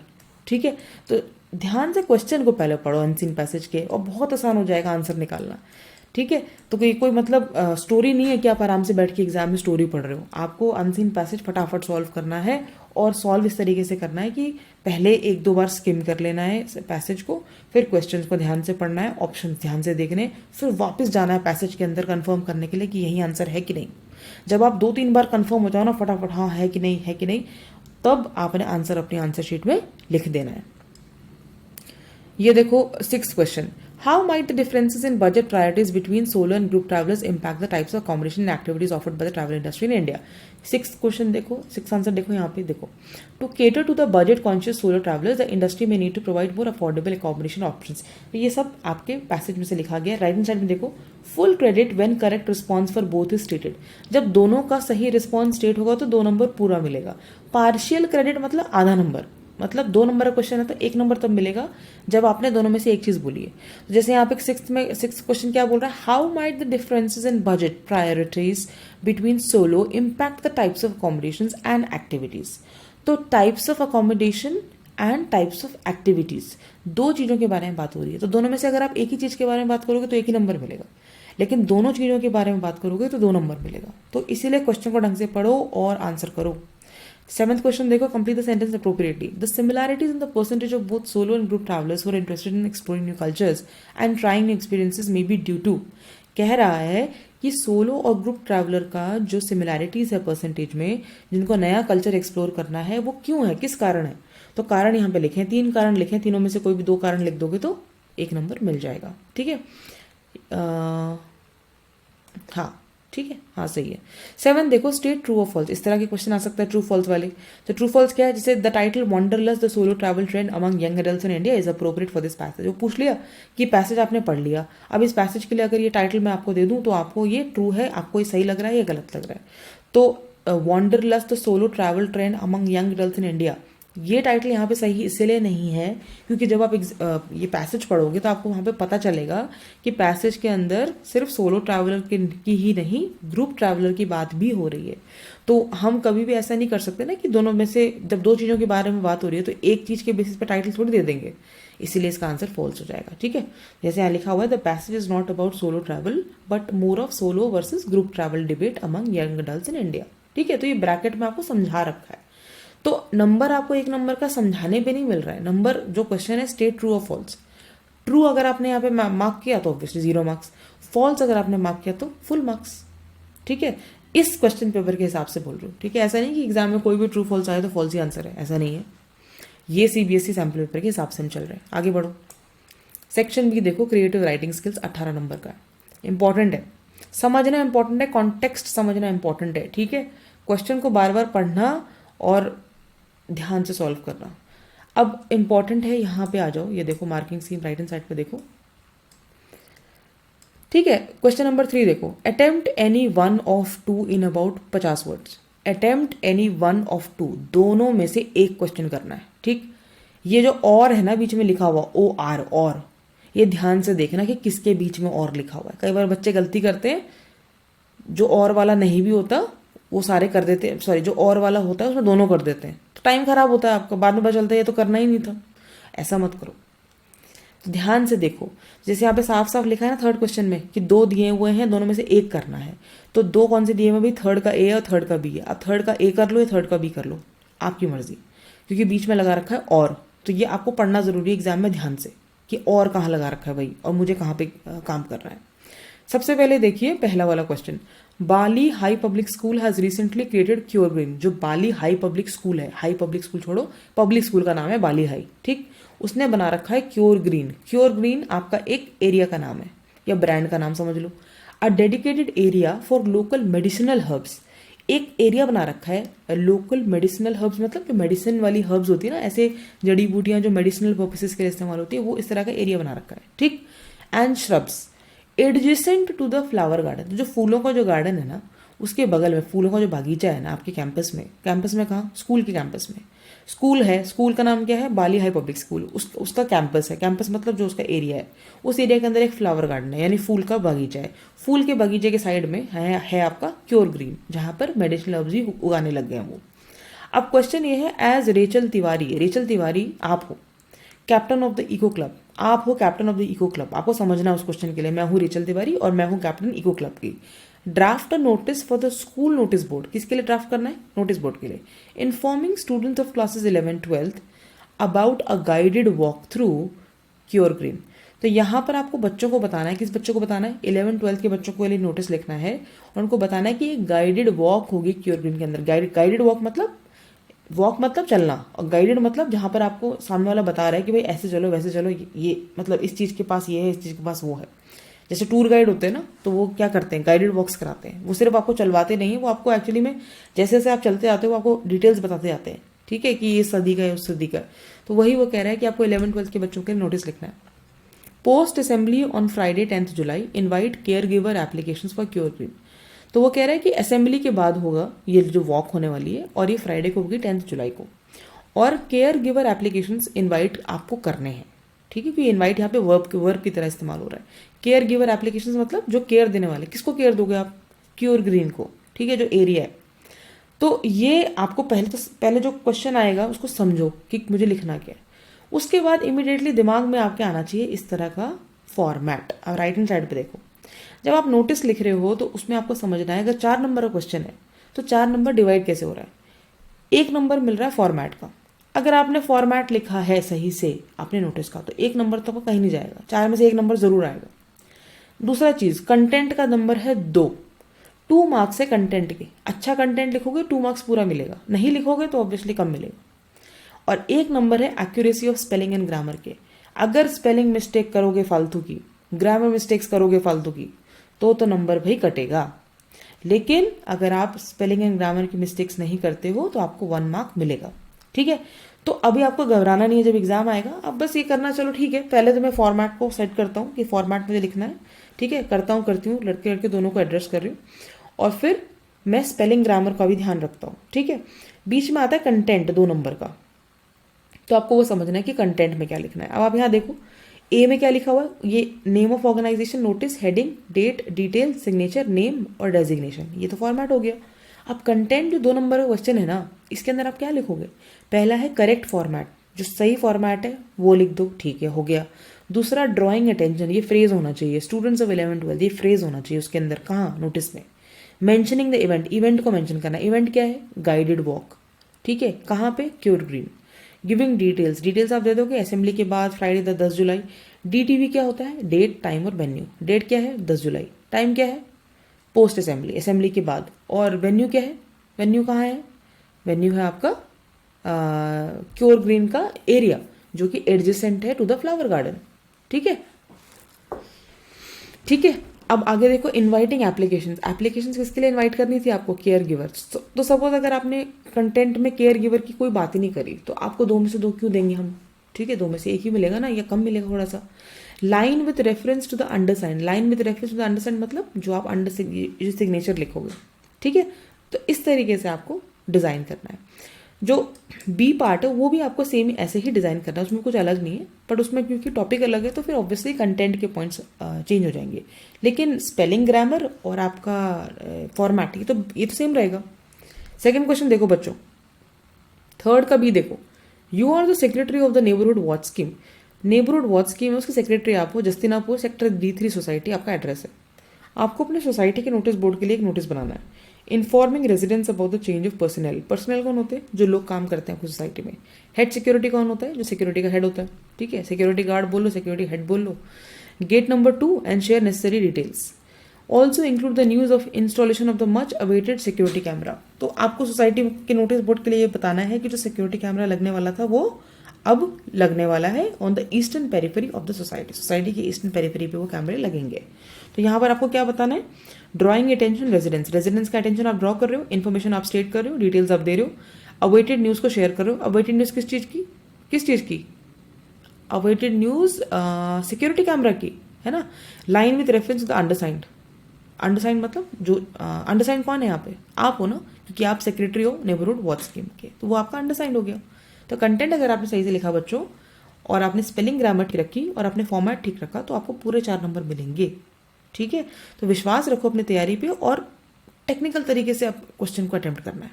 ठीक है। तो ध्यान से क्वेश्चन को पहले पढ़ो अनसीन पैसेज के, और बहुत आसान हो जाएगा आंसर निकालना, ठीक है। तो कोई मतलब स्टोरी नहीं है कि आप आराम से बैठ के एग्जाम में स्टोरी पढ़ रहे हो। आपको अनसीन पैसेज फटाफट सॉल्व करना है, और सॉल्व इस तरीके से करना है कि पहले 1-2 बार स्किम कर लेना है पैसेज को, फिर क्वेश्चंस को ध्यान से पढ़ना है, ऑप्शन ध्यान से देखने, फिर वापस जाना है पैसेज के अंदर कंफर्म करने के लिए कि यही आंसर है कि नहीं। जब आप 2-3 बार कंफर्म हो जाओ ना फटाफट, हाँ है कि नहीं, है कि नहीं, तब आपने आंसर अपनी आंसर शीट में लिख देना है। ये देखो 6th question, how might the differences in budget priorities between solo and group travellers impact the types of accommodation and activities offered by the travel industry in India. 6th question देखो, 6th answer देखो यहाँ पे देखो, to cater to the budget conscious solo travellers the industry में need to provide more affordable accommodation options. ये सब आपके passage में से लिखा गया। राइट हैंड साइड में देखो, full credit when correct response for both is stated. जब दोनों का सही रिस्पॉन्स स्टेट होगा तो 2 नंबर पूरा मिलेगा। पार्शियल क्रेडिट मतलब आधा नंबर, मतलब 2 नंबर का क्वेश्चन है तो 1 नंबर तब मिलेगा जब आपने दोनों में से एक चीज बोली है। तो जैसे यहाँ पे 6th क्वेश्चन क्या बोल रहा है, how might the differences in budget priorities between solo impact the types of accommodations and activities. तो types of accommodation and types of activities, 2 चीजों के बारे में बात हो रही है। तो दोनों में से अगर आप एक ही चीज के बारे में बात करोगे तो 1 ही नंबर मिलेगा, लेकिन दोनों चीजों के बारे में बात करोगे तो 2 नंबर मिलेगा। तो इसीलिए क्वेश्चन को ढंग से पढ़ो और आंसर करो। 7th क्वेश्चन देखो, complete the sentence appropriately. The similarities in the percentage of both solo and group travellers who are interested in exploring new cultures and trying new experiences may be due to. कह रहा है कि solo और group traveller का जो similarities है percentage में, जिनको नया कल्चर एक्सप्लोर करना है, वो क्यों है, किस कारण है। तो कारण यहाँ पे लिखें, 3 कारण लिखें, तीनों में से कोई भी 2 कारण लिख दोगे तो 1 नंबर मिल जाएगा, ठीक है। हाँ ठीक है, हाँ सही है। 7 देखो, स्टेट ट्रू और फॉल्स। इस तरह के क्वेश्चन आ सकता है ट्रू फॉल्स वाले। तो ट्रू फॉल्स क्या है, जैसे the title wanderlust the solo travel trend among young adults in India is appropriate for this passage. वो पूछ लिया कि पैसेज आपने पढ़ लिया, अब इस पैसेज के लिए अगर ये टाइटल मैं आपको दे दूं तो आपको ये ट्रू है, आपको ये सही लग रहा है या गलत लग रहा है। तो wanderlust the solo travel trend among young adults in India, ये टाइटल यहाँ पे सही इसलिए नहीं है क्योंकि जब आप ये पैसेज पढ़ोगे तो आपको वहाँ पे पता चलेगा कि पैसेज के अंदर सिर्फ सोलो ट्रैवलर की ही नहीं, ग्रुप ट्रैवलर की बात भी हो रही है। तो हम कभी भी ऐसा नहीं कर सकते ना कि दोनों में से जब 2 चीज़ों के बारे में बात हो रही है तो एक चीज़ के बेसिस पे टाइटल थोड़ी दे देंगे, इसीलिए इसका आंसर फॉल्स हो जाएगा, ठीक है। जैसे यहाँ लिखा हुआ है, the passage is not about solo travel but more of solo versus group travel debate among young adults in India, ठीक है। तो ये ब्रैकेट में आपको समझा रखा है। तो नंबर आपको एक नंबर का समझाने पे नहीं मिल रहा है, नंबर जो क्वेश्चन है स्टेट ट्रू और फॉल्स। ट्रू अगर आपने यहाँ पे मार्क किया तो ऑब्वियसली 0 मार्क्स, फॉल्स अगर आपने मार्क किया तो फुल मार्क्स। ठीक है, इस क्वेश्चन पेपर के हिसाब से बोल रही हूँ। ठीक है, ऐसा नहीं कि एग्जाम में कोई भी ट्रू फॉल्स आए तो फॉल्स ही आंसर है, ऐसा नहीं है। ये सीबीएसई सैम्पल पेपर के हिसाब से हम चल रहे हैं। आगे बढ़ो, सेक्शन बी देखो, क्रिएटिव राइटिंग स्किल्स 18 नंबर का इंपॉर्टेंट है, समझना इंपॉर्टेंट है, कॉन्टेक्स्ट समझना इंपॉर्टेंट है। ठीक है, क्वेश्चन को बार बार पढ़ना और ध्यान से सॉल्व करना। अब इंपॉर्टेंट है, यहाँ पे आ जाओ, ये देखो marking scheme right hand side पे देखो। ठीक है, क्वेश्चन नंबर 3 देखो, attempt any one of two in about 50 words. Attempt any one of two, दोनों में से एक क्वेश्चन करना है। ठीक, ये जो और है ना बीच में लिखा हुआ OR, और ये ध्यान से देखना कि किसके बीच में और लिखा हुआ है। कई बार बच्चे गलती करते हैं, जो और वाला नहीं भी होता वो सारे कर देते हैं, सॉरी जो और वाला होता है उसमें दोनों कर देते हैं, तो टाइम खराब होता है आपका, बाद में पता चलता है ये तो करना ही नहीं था। ऐसा मत करो, तो ध्यान से देखो। जैसे यहाँ पे साफ साफ लिखा है ना थर्ड क्वेश्चन में कि 2 दिए हुए हैं, दोनों में से एक करना है, तो 2 कौन से दिए हुए, भी थर्ड का A और थर्ड का B है। अब थर्ड का A कर लो या थर्ड का B कर लो, आपकी मर्जी, क्योंकि बीच में लगा रखा है और, तो ये आपको पढ़ना जरूरी है एग्जाम में ध्यान से कि और कहाँ लगा रखा है भाई, और मुझे कहाँ पे काम करना है। सबसे पहले देखिए पहला वाला question, Bali high public school has recently created cure green. जो बाली हाई पब्लिक स्कूल है, हाई पब्लिक स्कूल छोड़ो, पब्लिक स्कूल का नाम है बाली हाई। ठीक, उसने बना रखा है क्योर ग्रीन। क्योर ग्रीन आपका एक एरिया का नाम है या ब्रांड का नाम समझ लो। A dedicated area for local medicinal herbs, एक एरिया बना रखा है लोकल मेडिसिनल हर्ब्स, मतलब जो मेडिसिन वाली हर्ब्स होती है ना, ऐसे जड़ी बूटियां जो मेडिसिनल पर्पसेस के लिए इस्तेमाल होती है, वो इस तरह का एरिया बना रखा है। ठीक, and shrubs adjacent to the flower garden, जो फूलों का जो गार्डन है ना उसके बगल में, फूलों का जो बागीचा है ना आपके कैंपस में, कैंपस में कहाँ, स्कूल के कैंपस में, स्कूल है, स्कूल का नाम क्या है, बाली हाई पब्लिक स्कूल, उसका कैंपस है, कैंपस मतलब जो उसका एरिया है, उस एरिया के अंदर एक फ्लावर गार्डन है, यानी फूल का बागीचा है। फूल के बागीचे के साइड में है आपका क्योर ग्रीन, जहां पर मेडिसिनल हर्ब्स भी उगाने लग गए हैं वो। अब क्वेश्चन ये है, as Rachel Tiwari, Rachel Tiwari आप हो captain of the eco club, आप हो captain of the eco club, आपको समझना है उस क्वेश्चन के लिए, मैं हूँ रेचल तिवारी और मैं हूँ कैप्टन इको क्लब की। Draft a notice for the school notice board, किसके लिए ड्राफ्ट करना है, नोटिस बोर्ड के लिए, informing students of classes 11-12 about a guided walk through cure green. तो यहाँ पर आपको बच्चों को बताना है, किस बच्चों को बताना है, 11-12 के बच्चों के लिए नोटिस लिखना है और उनको बताना है कि एक गाइडेड वॉक होगी क्योर ग्रीन के अंदर। गाइडेड वॉक मतलब चलना, और गाइडेड मतलब जहाँ पर आपको सामने वाला बता रहा है कि भाई ऐसे चलो वैसे चलो, ये मतलब इस चीज़ के पास ये है, इस चीज़ के पास वो है। जैसे टूर गाइड होते हैं ना, तो वो क्या करते हैं, गाइडेड वॉक्स कराते हैं। वो सिर्फ आपको चलवाते नहीं है, वो आपको एक्चुअली में जैसे जैसे आप चलते जाते हो वो आपको डिटेल्स बताते जाते हैं। ठीक है, कि ये सदी का है उस सदी का, तो वही वो कह रहा है कि आपको 11-12 के बच्चों के नोटिस लिखना है। Post assembly on Friday 10 July invite care giver application for cure green. तो वो कह रहा है कि असेंबली के बाद होगा ये जो वॉक होने वाली है, और ये फ्राइडे को होगी 10 जुलाई को, और केयर गिवर एप्लीकेशंस इनवाइट आपको करने हैं। ठीक है, क्योंकि इनवाइट यहाँ पे वर्ब की तरह इस्तेमाल हो रहा है। केयर गिवर एप्लीकेशंस मतलब जो केयर देने वाले, किसको केयर दोगे आप, क्योर ग्रीन को। ठीक है, जो एरिया है। तो ये आपको पहले जो क्वेश्चन आएगा उसको समझो कि मुझे लिखना क्या है, उसके बाद इमीडिएटली दिमाग में आपके आना चाहिए इस तरह का फॉर्मेट। अब राइट हैंड साइड पे देखो, जब आप नोटिस लिख रहे हो तो उसमें आपको समझना है, अगर 4 नंबर का क्वेश्चन है तो 4 नंबर डिवाइड कैसे हो रहा है, 1 नंबर मिल रहा है फॉर्मेट का। अगर आपने फॉर्मेट लिखा है सही से आपने नोटिस का, तो 1 नंबर तो कहीं नहीं जाएगा, 4 में से 1 नंबर जरूर आएगा। दूसरा चीज, कंटेंट का नंबर है 2 मार्क्स है कंटेंट के। अच्छा कंटेंट लिखोगे 2 मार्क्स पूरा मिलेगा, नहीं लिखोगे तो ऑब्वियसली कम मिलेगा। और 1 नंबर है accuracy of spelling and grammar के। अगर स्पेलिंग मिस्टेक करोगे फालतू की, ग्रामर मिस्टेक्स करोगे फालतू की, तो नंबर भाई कटेगा। लेकिन अगर आप स्पेलिंग एंड ग्रामर की मिस्टेक्स नहीं करते हो तो आपको 1 मार्क मिलेगा। ठीक है, तो अभी आपको घबराना नहीं है, जब एग्जाम आएगा अब बस ये करना, चलो ठीक है, पहले तो मैं फॉर्मेट को सेट करता हूँ कि फॉर्मेट मुझे लिखना है। ठीक है, करती हूँ, लड़के दोनों को एड्रेस कर रही हूँ, और फिर मैं स्पेलिंग ग्रामर का भी ध्यान रखता हूँ। ठीक है, बीच में आता है कंटेंट 2 नंबर का, तो आपको वो समझना है कि कंटेंट में क्या लिखना है। अब आप यहाँ देखो, ए में क्या लिखा हुआ है, ये name of organisation, notice, heading, date, detail, signature, name और डेजिग्नेशन, ये तो फॉर्मेट हो गया। अब कंटेंट जो 2 नंबर का क्वेश्चन है ना, इसके अंदर आप क्या लिखोगे, पहला है करेक्ट फॉर्मेट, जो सही फॉर्मेट है वो लिख दो, ठीक है, हो गया। दूसरा ड्रॉइंग अटेंशन, ये फ्रेज होना चाहिए, स्टूडेंट्स ऑफ 11-12, ये फ्रेज होना चाहिए उसके अंदर, कहाँ, नोटिस में। मेंशनिंग द इवेंट, इवेंट को मेंशन करना, इवेंट क्या है, गाइडेड वॉक। ठीक है, कहाँ पे, cure green. Giving details, details आप दे दोगे असेंबली के बाद फ्राइडे 10 जुलाई। DTV क्या होता है, डेट टाइम और वेन्यू। डेट क्या है 10 जुलाई, टाइम क्या है पोस्ट असेंबली, असेंबली के बाद, और वेन्यू क्या है, वेन्यू कहाँ है, वेन्यू है आपका क्योर ग्रीन का एरिया जो कि एडजेसेंट है टू द फ्लावर गार्डन। ठीक है, ठीक है। अब आगे देखो इनवाइटिंग एप्लीकेशंस। एप्लीकेशंस किसके लिए इनवाइट करनी थी आपको, केयर गिवर्स। तो सपोज अगर आपने कंटेंट में केयर गिवर की कोई बात ही नहीं करी तो आपको 2 में से 2 क्यों देंगे हम, ठीक है, 2 में से 1 ही मिलेगा ना, या कम मिलेगा थोड़ा सा। Line with reference to the undersigned, line with reference to the undersigned मतलब जो आप अंडर सिग्नेचर लिखोगे, ठीक है। तो इस तरीके से आपको डिजाइन करना है। जो बी पार्ट है वो भी आपको सेम ऐसे ही डिजाइन करना है, उसमें कुछ अलग नहीं है, बट उसमें क्योंकि टॉपिक अलग है तो फिर ऑब्वियसली कंटेंट के पॉइंट्स चेंज हो जाएंगे, लेकिन स्पेलिंग, ग्रामर और आपका फॉर्मेट ये तो सेम रहेगा। सेकंड क्वेश्चन देखो बच्चों, थर्ड का बी देखो, you are the secretary of the neighbourhood watch scheme. Neighbourhood watch scheme है, उसके सेक्रेटरी आप हो, जस्तिनापुर सेक्टर D3 सोसाइटी आपका एड्रेस है। आपको अपने सोसाइटी के नोटिस बोर्ड के लिए एक नोटिस बनाना है। Informing residents about the change of personal. Personal कौन होते हैं, जो लोग काम करते हैं सोसाइटी में। हेड सिक्योरिटी कौन होता है, जो सिक्योरिटी का हेड होता है, ठीक है, सिक्योरिटी गार्ड बोल लो, सिक्योरिटी हेड बोल लो। Gate number 2 and share necessary details. Also include the news of installation of the much awaited security camera. तो आपको सोसाइटी के नोटिस बोर्ड के लिए ये बताना है कि जो सिक्योरिटी कैमरा लगने वाला था वो अब लगने वाला है on the eastern periphery of the society. Society के ईस्टर्न पेरिफेरी पे वो कैमरे लगेंगे। तो यहाँ पर आपको क्या बताना है, ड्रॉइंग अटेंशन रेजिडेंस, रेजिडेंस का अटेंशन आप ड्रॉ कर रहे हो, इन्फॉर्मेशन आप स्टेट कर रहे हो, डिटेल्स आप दे रहे हो, अवेटेड न्यूज को शेयर कर रहे हो। अवेटेड न्यूज किस चीज की, किस चीज की, अवेटेड न्यूज सिक्योरिटी कैमरा की, है ना। Line with reference the undersigned. Undersigned मतलब जो अंडरसाइंड कौन है यहाँ पे, आप हो ना, क्योंकि आप सेक्रेटरी हो नेबरहुड वॉच स्कीम के, तो वो आपका अंडरसाइंड हो गया। तो कंटेंट अगर आपने सही से लिखा बच्चों, और आपने स्पेलिंग ग्रामर ठीक रखी और आपने फॉर्मेट ठीक रखा, तो आपको पूरे 4 नंबर मिलेंगे। ठीक है, तो विश्वास रखो अपनी तैयारी पे और टेक्निकल तरीके से आप क्वेश्चन को अटेम्प्ट करना है।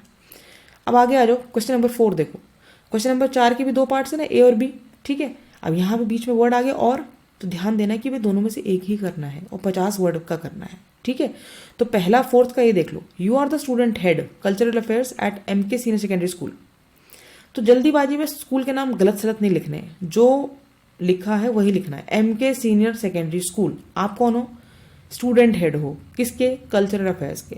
अब आगे आ जाओ, क्वेश्चन नंबर 4 देखो। क्वेश्चन नंबर 4 के भी 2 पार्ट्स है ना, ए और बी, ठीक है। अब यहाँ पे बीच में वर्ड आ गया और, तो ध्यान देना कि वे दोनों में से एक ही करना है और 50 वर्ड का करना है, ठीक है। तो पहला 4th का ये देख लो, you are the student head cultural affairs at MK senior secondary school. तो जल्दीबाजी में स्कूल के नाम गलत सलत नहीं लिखने हैं, जो लिखा है वही लिखना है। MK सीनियर सेकेंडरी स्कूल, आप कौन हो, स्टूडेंट हेड हो, किसके, कल्चरल अफेयर्स के।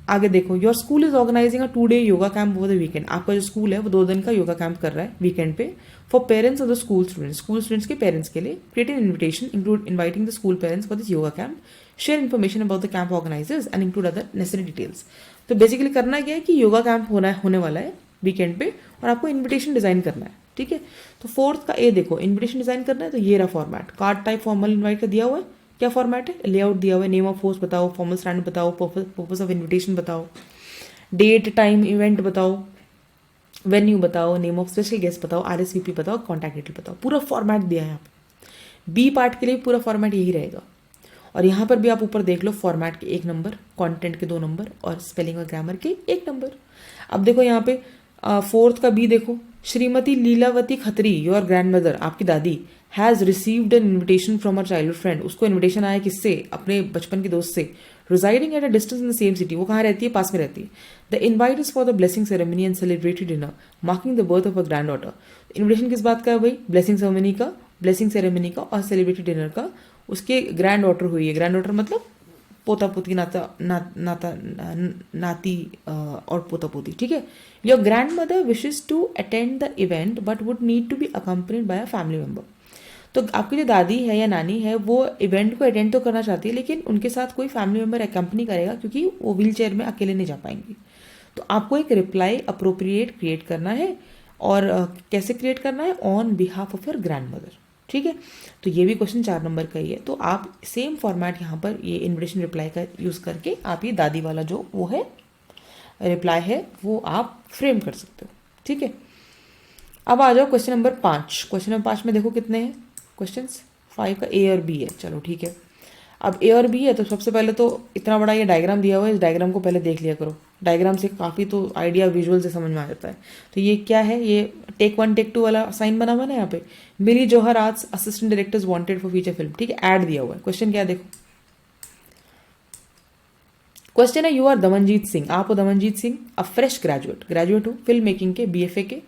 आगे देखो, your school is organising a 2-day yoga camp over the weekend. आपका जो स्कूल है वो 2 दिन का योगा कैंप कर रहा है वीकेंड पे, for parents of the school students, school students के पेरेंट्स के लिए। Create an invitation include inviting the school parents for this yoga camp, share information about the camp organisers and include other necessary details. तो basically करना क्या है कि yoga camp होने वाला है वीकेंड पे और आपको इन्विटेशन डिजाइन करना है, ठीक है। तो 4th का ए देखो, इन्विटेशन डिजाइन करना है, तो ये रहा format. Card type formal invite का दिया हुआ है, क्या फॉर्मेट है, लेआउट दिया हुआ है, नेम ऑफ होस्ट बताओ, फॉर्मल स्टैंड बताओ, पर्पस ऑफ इन्विटेशन बताओ, डेट टाइम इवेंट बताओ, वेन्यू बताओ, नेम ऑफ स्पेशल गेस्ट बताओ, RSVP बताओ, कॉन्टैक्ट डिटेल बताओ। पूरा फॉर्मेट दिया है यहाँ पे। बी पार्ट के लिए पूरा फॉर्मेट यही रहेगा, और यहाँ पर भी आप ऊपर देख लो, फॉर्मेट के 1 नंबर, कंटेंट के 2 नंबर और स्पेलिंग और ग्रामर के 1 नंबर। अब देखो यहाँ पे 4th का बी देखो, Shrimati Lilavati Khatri, your grandmother, आपकी दादी, has received an invitation from her childhood friend. उसको इन्विटेशन आया किससे, अपने बचपन के दोस्त से। Residing at a distance in the same city, वो कहाँ रहती है, पास में रहती है। The invite is for the blessing ceremony and celebrated dinner marking the birth of a granddaughter. Invitation किस बात का है भाई, ब्लेसिंग सेरेमनी का और सेलिब्रेटेड डिनर का। उसके ग्रैंड डॉटर हुई है, ग्रैंड डॉटर मतलब पोता पोती, नाती और पोता पोती, ठीक है। Your grandmother wishes to attend the event but would need to be accompanied by a family member. तो आपकी जो दादी है या नानी है वो इवेंट को अटेंड तो करना चाहती है, लेकिन उनके साथ कोई फैमिली मेंबर अकम्पनी करेगा, क्योंकि वो व्हील चेयर में अकेले नहीं जा पाएंगी। तो आपको एक रिप्लाई अप्रोप्रिएट क्रिएट करना है, और कैसे क्रिएट करना है, on behalf of your grand mother, ठीक है। तो ये भी क्वेश्चन 4 नंबर का ही है। तो आप सेम फॉर्मेट यहाँ पर ये इन्विटेशन रिप्लाई का यूज करके आप ये दादी वाला जो वो है रिप्लाई है वो आप फ्रेम कर सकते हो, ठीक है। अब आ जाओ क्वेश्चन नंबर 5। क्वेश्चन नंबर 5 में देखो कितने हैं क्वेश्चंस, 5 का ए और बी है, चलो ठीक है। अब ए और बी है तो सबसे पहले तो इतना बड़ा ये डायग्राम दिया हुआ है, इस डायग्राम को पहले देख लिया करो। डायग्राम से काफ़ी तो आइडिया विजुअल से समझ में आ जाता है। तो ये क्या है, ये टेक 1 टेक 2 वाला साइन बना हुआ है ना यहाँ पे, Mili Jauhar arts assistant directors wanted for feature film, ठीक है। ऐड दिया हुआ है। क्वेश्चन क्या है देखो, क्वेश्चन है, यू आर दमनजीत सिंह, आप हो Damanjeet Singh, a fresh graduate हो फिल्म मेकिंग के, बीएफए के,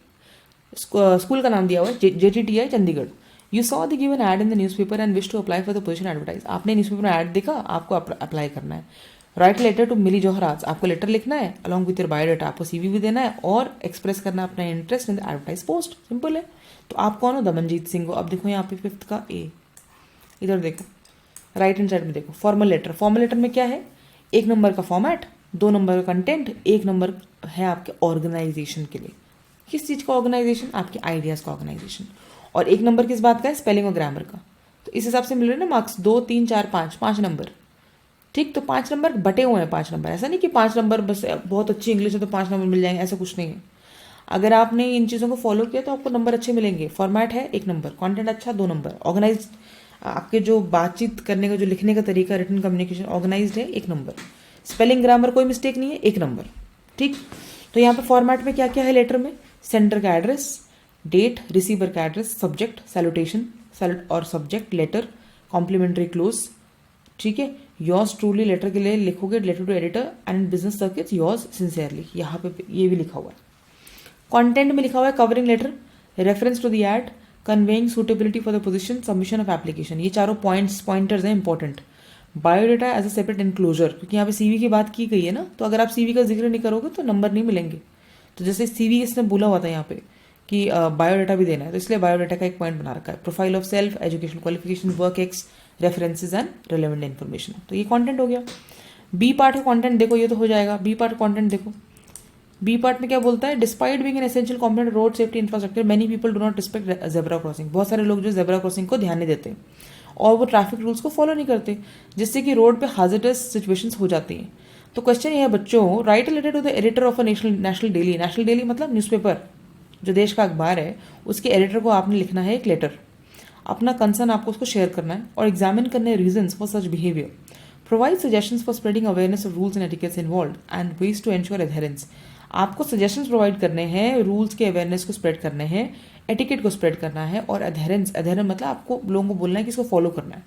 स्कूल का नाम दिया हुआ है JTTI Chandigarh. You saw the given ad in the newspaper and wish to apply for the position advertise, आपने न्यूज़पेपर में ऐड देखा, आपको अप्लाई करना है। राइट लेटर टू मिली जौहराज, आपको लेटर लिखना है अलॉन्ग विथ योर बायोडाटा, आपको सीवी भी देना है और एक्सप्रेस करना अपना interest in the advertise post, simple है। तो आप कौन हो, दमनजीत सिंह हो। अब देखो यहाँ पे 5th का ए, इधर देखो राइट हैंड साइड में देखो, फॉर्मल लेटर में क्या है, 1 नंबर का फॉर्मेट, 2 नंबर का कंटेंट, 1 नंबर है आपके ऑर्गेनाइजेशन के लिए। किस चीज़ का ऑर्गेनाइजेशन, आपके आइडियाज़ का ऑर्गेनाइजेशन। और 1 नंबर किस बात का है, स्पेलिंग और ग्रामर का। तो इस हिसाब से मिल रहे हैं ना मार्क्स, 2 3 4 5, 5 नंबर। ठीक, तो 5 नंबर बटे हुए हैं, 5 नंबर, ऐसा नहीं कि 5 नंबर बस बहुत अच्छी इंग्लिश है तो 5 नंबर मिल जाएंगे, ऐसा कुछ नहीं है। अगर आपने इन चीज़ों को फॉलो किया तो आपको नंबर अच्छे मिलेंगे। फॉर्मेट है 1 नंबर, कंटेंट अच्छा 2 नंबर, ऑर्गेनाइज आपके जो बातचीत करने का जो लिखने का तरीका, रिटन कम्युनिकेशन ऑर्गेनाइज्ड है 1 नंबर, स्पेलिंग ग्रामर कोई मिस्टेक नहीं है 1 नंबर। ठीक, तो यहाँ पे फॉर्मेट में क्या क्या है लेटर में, सेंडर का एड्रेस, डेट, रिसीवर का एड्रेस, सब्जेक्ट सैल्यूटेशन और सब्जेक्ट लेटर, कॉम्प्लीमेंट्री क्लोज। ठीक है, योर्स ट्रूली लेटर के लिए लिखोगे, letter to editor and business circuit yours sincerely, यहाँ पे ये भी लिखा हुआ है। कंटेंट में लिखा हुआ है covering letter, reference to the ad, conveying suitability for the position, submission of application, ये चारों पॉइंटर्स हैं important. Biodata as a separate enclosure, क्योंकि यहाँ पे सीवी की बात की गई है ना, तो अगर आप सीवी का जिक्र नहीं करोगे तो नंबर नहीं मिलेंगे। तो जैसे सीवी इसने बोला हुआ था यहाँ पे कि बायोडाटा भी देना है, तो इसलिए बायोडाटा का एक पॉइंट बना रखा है, profile of self, education qualification, work ex, references and relevant information. तो ये कंटेंट हो गया। बी पार्ट का कंटेंट देखो, ये तो हो जाएगा। बी पार्ट कंटेंट देखो, बी पार्ट में क्या बोलता है, despite being an essential component road safety infrastructure many people do not respect zebra crossing, बहुत सारे लोग जो जेब्रा क्रॉसिंग को ध्यान नहीं देते और वो ट्रैफिक रूल्स को फॉलो नहीं करते, जिससे कि रोड पे हाजिरस सिचुएशंस हो जाती हैं। तो क्वेश्चन ये है बच्चों, write related to the editor of a national daily, national daily मतलब न्यूज़पेपर, जो देश का अखबार है, उसके एडिटर को आपने लिखना है एक लेटर, अपना कंसर्न आपको उसको शेयर करना है और एग्जामिन करने reasons for such behaviour, provide suggestions for spreading awareness of rules and etiquettes involved and ways to ensure adherence. आपको सजेशंस प्रोवाइड करने हैं, रूल्स के अवेयरनेस को स्प्रेड करने हैं, एटिकेट को स्प्रेड करना है और एडहेरेंस मतलब आपको लोगों को बोलना है कि इसको फॉलो करना है।